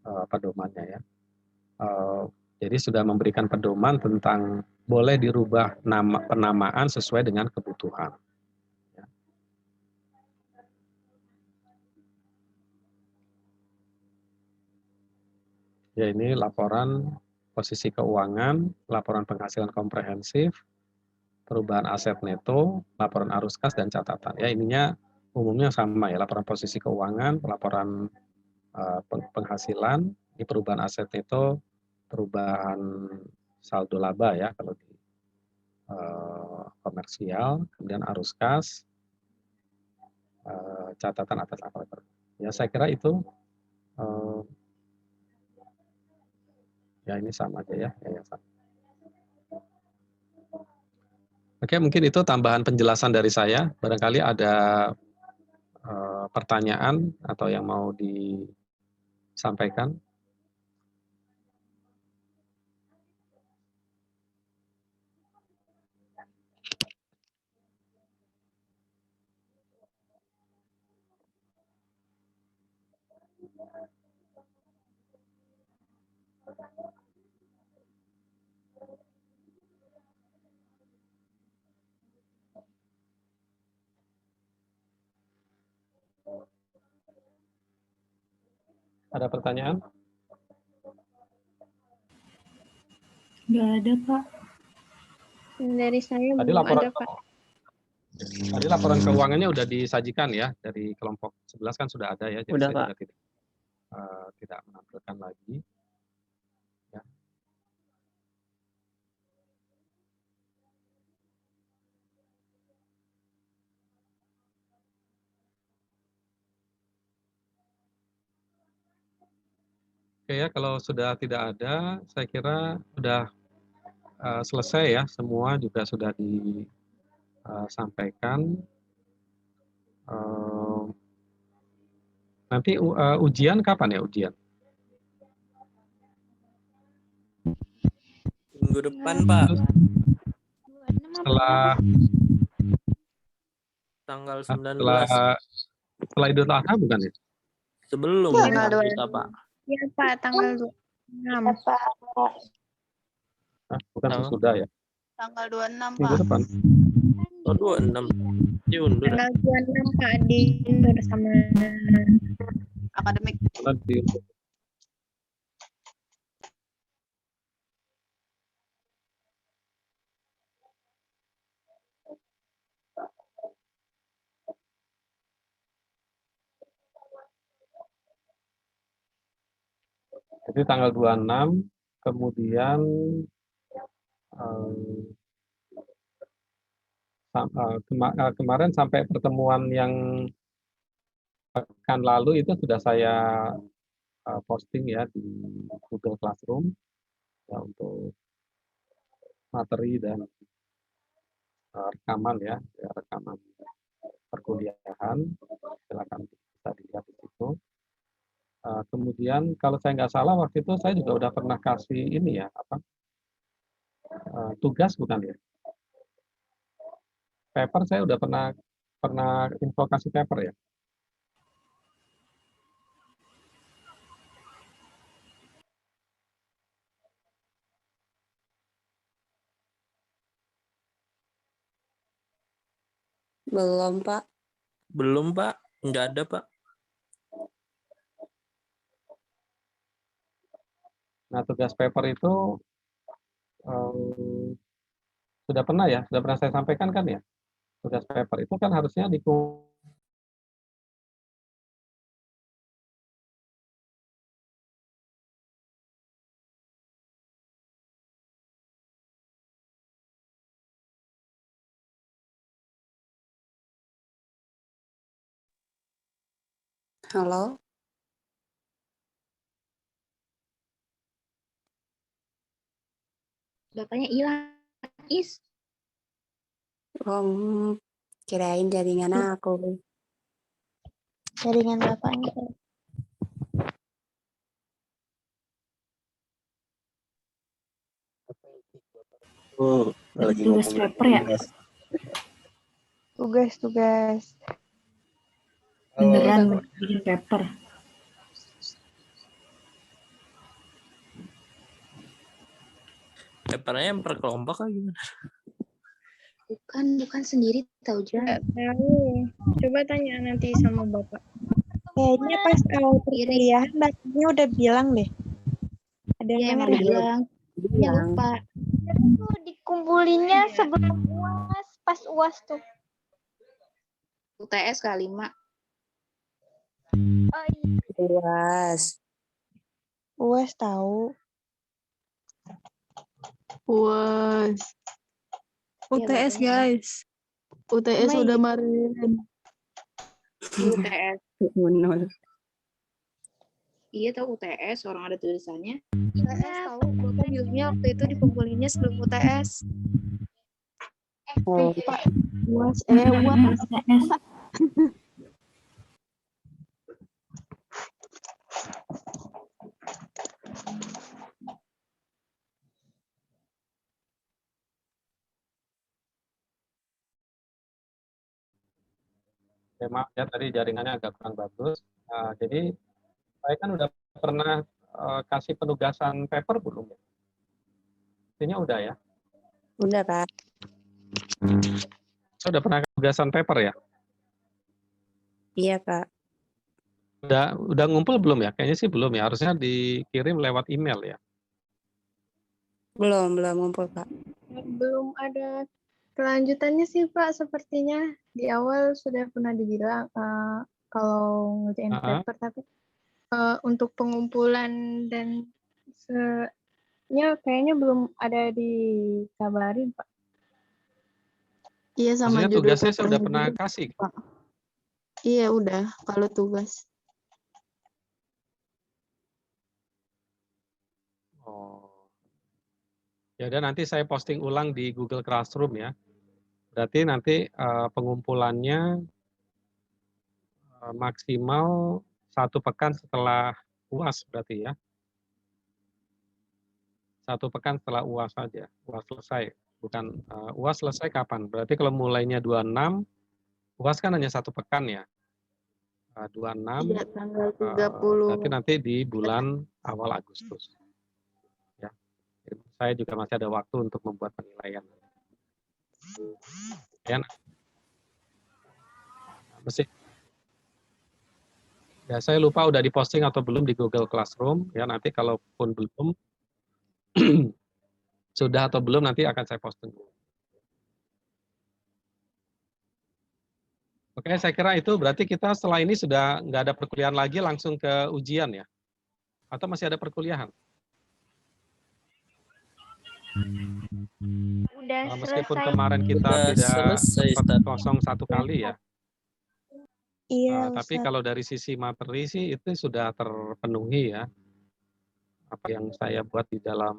pedomannya ya. Jadi sudah memberikan pedoman tentang boleh dirubah penamaan sesuai dengan kebutuhan. Ya, ini laporan posisi keuangan, laporan penghasilan komprehensif, perubahan aset neto, laporan arus kas, dan catatan. Ya, ininya umumnya sama ya, laporan posisi keuangan, laporan penghasilan, ini perubahan aset neto, perubahan saldo laba ya kalau di komersial, kemudian arus kas, catatan atas laba. Ya, saya kira itu ya ini sama aja ya. Oke, mungkin itu tambahan penjelasan dari saya. Barangkali ada pertanyaan atau yang mau disampaikan. Ada pertanyaan? Nggak ada, Pak. Dari saya Tadi belum laporan ada, Pak. Tadi laporan keuangannya udah disajikan ya dari kelompok 11 kan sudah ada ya, jadi Udah, saya Pak. juga tidak menampilkan lagi. Ya. Oke ya, kalau sudah tidak ada, saya kira sudah selesai ya, semua juga sudah disampaikan. Nanti ujian kapan ya ujian? Minggu depan, Pak. Setelah Tanggal 19. Setelah Idul Adha bukan ya? Sebelum Tanggal Idul 2. Adha, Pak. Iya, Pak, tanggal 26. Bukan sesudah ya? Tanggal 26, Minggu Pak. depan. Oh, 26. Diundur. Tanggal 26, Pak, diundur sama Akademik. Jadi tanggal 26, kemudian kemarin sampai pertemuan yang pekan lalu itu sudah saya posting ya di Google Classroom ya, untuk materi dan rekaman ya, rekaman perkuliahan, silakan bisa dilihat di situ. Kemudian kalau saya nggak salah waktu itu saya juga udah pernah kasih ini ya, tugas bukan ya? Paper saya udah pernah info kasih paper ya. Belum, Pak. Belum, Pak. Nggak ada, Pak. Nah, tugas paper itu sudah pernah ya, sudah pernah saya sampaikan kan ya. Tugas paper itu kan harusnya Halo? Bapaknya hilang, Is. Kirain jaringan aku. Jaringan bapaknya. Lagi tugas paper ya? Tugas. Beneran bikin paper. Papernya yang per kelompok kan gimana? Bukan sendiri tahu Nggak Jan. tahu. Coba tanya nanti sama Bapak. Kayaknya pas awal perkuliahan Bapaknya udah bilang deh. Ada Iya yang emang denger ya? bilang. Ya lupa. Tuh dikumpulinnya sebelum UAS, pas UAS tuh. UTS kali Mak. Oh iya, Luas. UAS tahu. UAS. UTS makanya. guys. UTS Sama udah iya. kemarin. UTS. Nol. Iya tahu UTS orang ada tulisannya. UTS tahu. Bapak bilangnya waktu itu dikumpulinnya sebelum UTS. Oh, Pak, UAS. UAS. UTS. Ya, maaf ya tadi jaringannya agak kurang bagus. Jadi saya kan udah pernah kasih penugasan paper belum ya? Intinya udah ya. udah Kak. Saya udah pernah penugasan paper ya? Iya Kak. Udah ngumpul belum ya? Kayaknya sih belum ya. Harusnya dikirim lewat email ya. Belum ngumpul Kak. Belum ada kelanjutannya sih Pak, sepertinya di awal sudah pernah dibilang kalau ngerjain paper, tapi untuk pengumpulan dan kayaknya belum ada dikabarin Pak. Iya sama Maksudnya judul tugasnya saya udah papernya pernah juga, kasih. Pak. Iya udah kalau tugas. Oh. Ya udah nanti saya posting ulang di Google Classroom ya. Berarti nanti pengumpulannya maksimal 1 pekan setelah UAS berarti ya. 1 pekan setelah UAS saja. UAS selesai. Bukan UAS selesai kapan? Berarti kalau mulainya 26, UAS kan hanya 1 pekan ya. 26, Iya tanggal 30. berarti nanti di bulan awal Agustus. Ya. Saya juga masih ada waktu untuk membuat penilaian. Ya, ya saya lupa udah diposting atau belum di Google Classroom. Ya nanti kalaupun belum, sudah atau belum nanti akan saya posting. Oke, saya kira itu berarti kita setelah ini sudah nggak ada perkuliahan lagi, langsung ke ujian ya? Atau masih ada perkuliahan? Udah Meskipun selesai. kemarin kita Udah tidak selesai, sempat Ustaz. kosong 1 kali ya. Iya Tapi Ustaz. kalau dari sisi materi sih itu sudah terpenuhi ya. Apa yang saya buat di dalam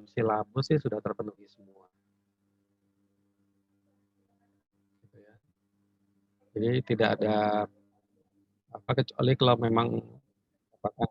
silabus sih sudah terpenuhi semua. Gitu ya. Jadi tidak ada apa kecuali kalau memang apakah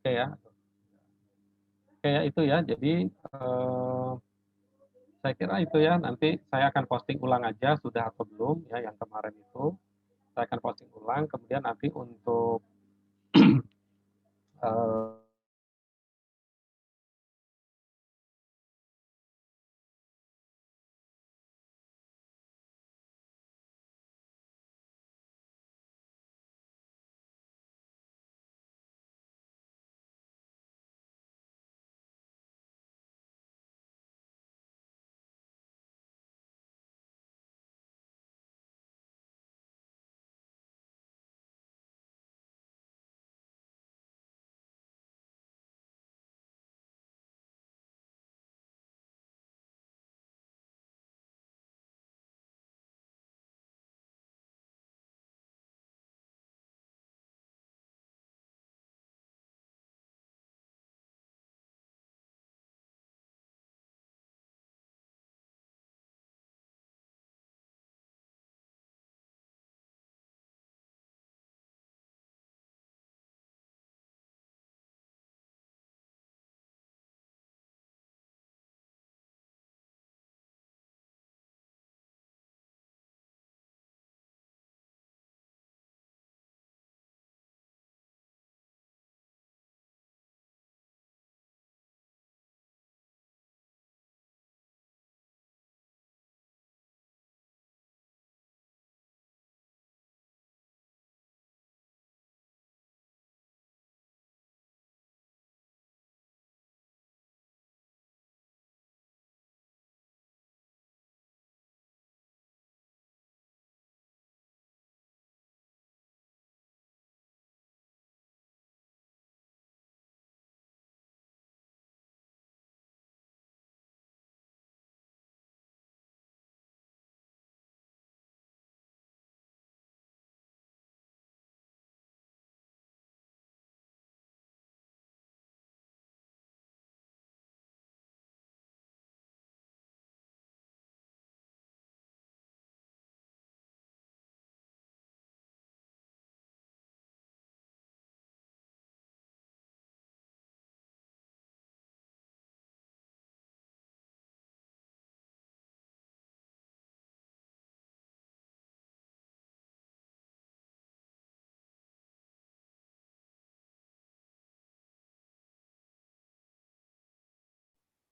ya. Kayak itu ya. Jadi saya kira itu ya. Nanti saya akan posting ulang aja sudah atau belum ya yang kemarin itu. Saya akan posting ulang. Kemudian nanti untuk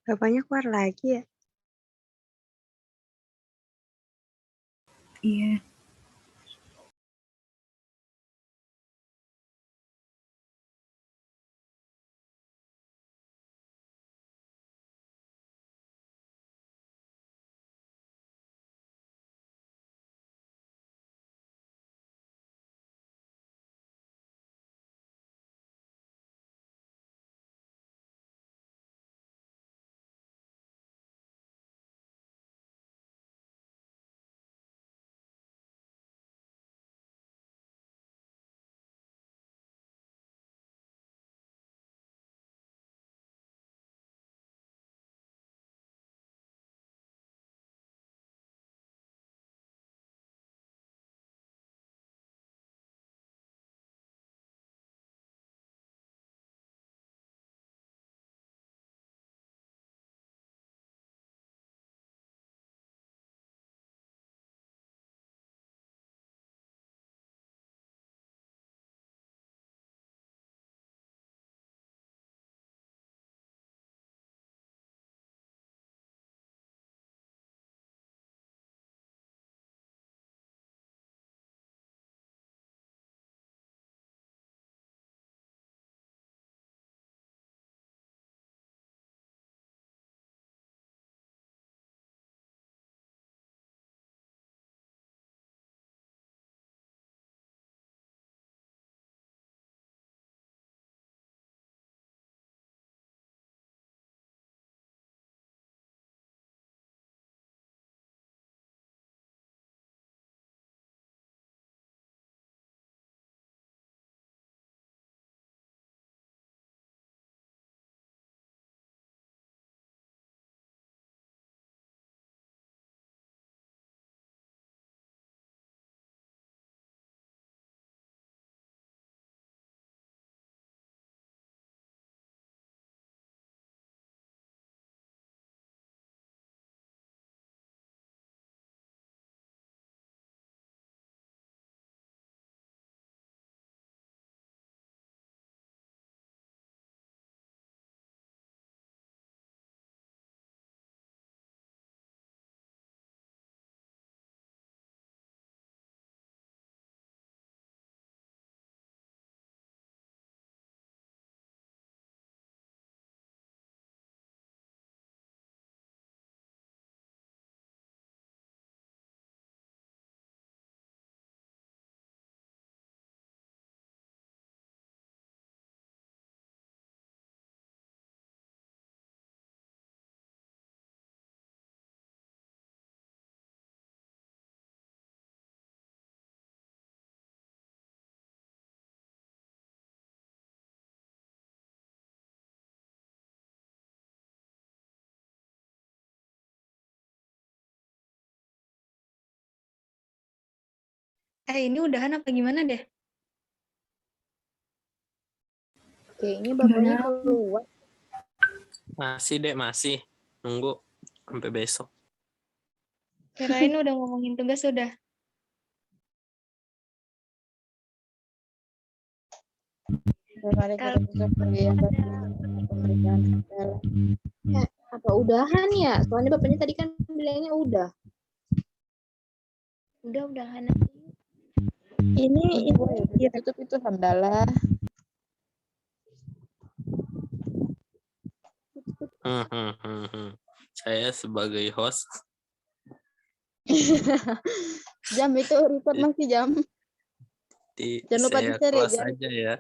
Bapaknya keluar lagi ya? Iya. Ini udahan apa gimana deh? Kayaknya Udah bapaknya dah. keluar. Masih deh, masih. Nunggu sampai besok. Kirain udah ngomongin tugas udah. Mari kita Kalau tutup pemberian segala. Apa udahan ya? Soalnya bapaknya tadi kan bilangnya udah. udahan. Ini tutup itu hamdalah. Saya sebagai host. Jam itu record masih jam. Jangan lupa Saya di-share ya, close Jam. aja ya.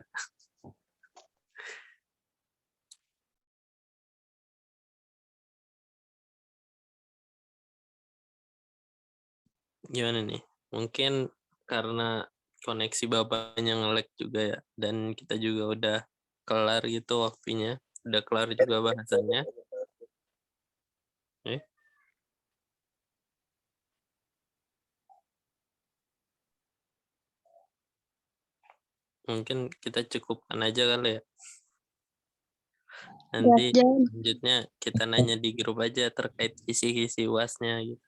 Gimana nih? Mungkin karena koneksi bapaknya nge-lag juga ya. Dan kita juga udah kelar gitu waktunya. Udah kelar juga bahasannya. Mungkin kita cukupkan aja kali ya. Nanti selanjutnya kita nanya di grup aja terkait kisi-kisi UASnya gitu.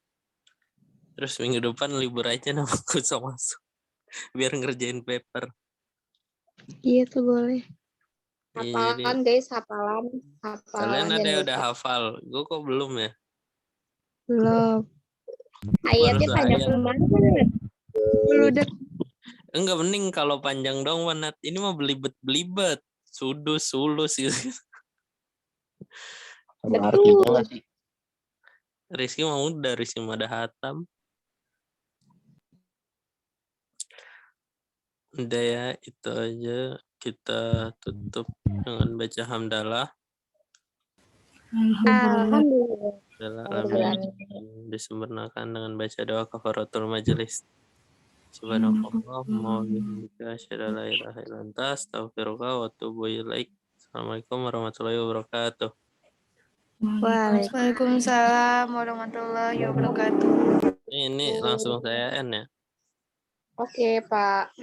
Terus minggu depan libur aja namaku masuk biar ngerjain paper. Iya tuh boleh. Iya, jadi Hafalan guys, hafalan. kalian ada Jangan yang udah lupa. hafal. Gue kok belum ya? Belum. Ayatnya Baru panjang ayat. banget. Belum. Enggak, mending kalau panjang dong Nat. Ini mah belibet-belibet. Sudus, sulus gitu. Betul. Rizky mah udah, Rizky mah ada hatam. Udah ya, itu aja. Kita tutup dengan baca hamdalah. Alhamdulillah. Alhamdulillah. Disempurnakan dengan baca doa kafaratul majelis. Subhanallah, wa bihamdika, asyhadu an la ilaha illa anta, astaghfiruka wa atubu ilaik. Assalamualaikum warahmatullahi wabarakatuh. Waalaikumsalam warahmatullahi wabarakatuh. Ini langsung saya end ya. Oke, Pak.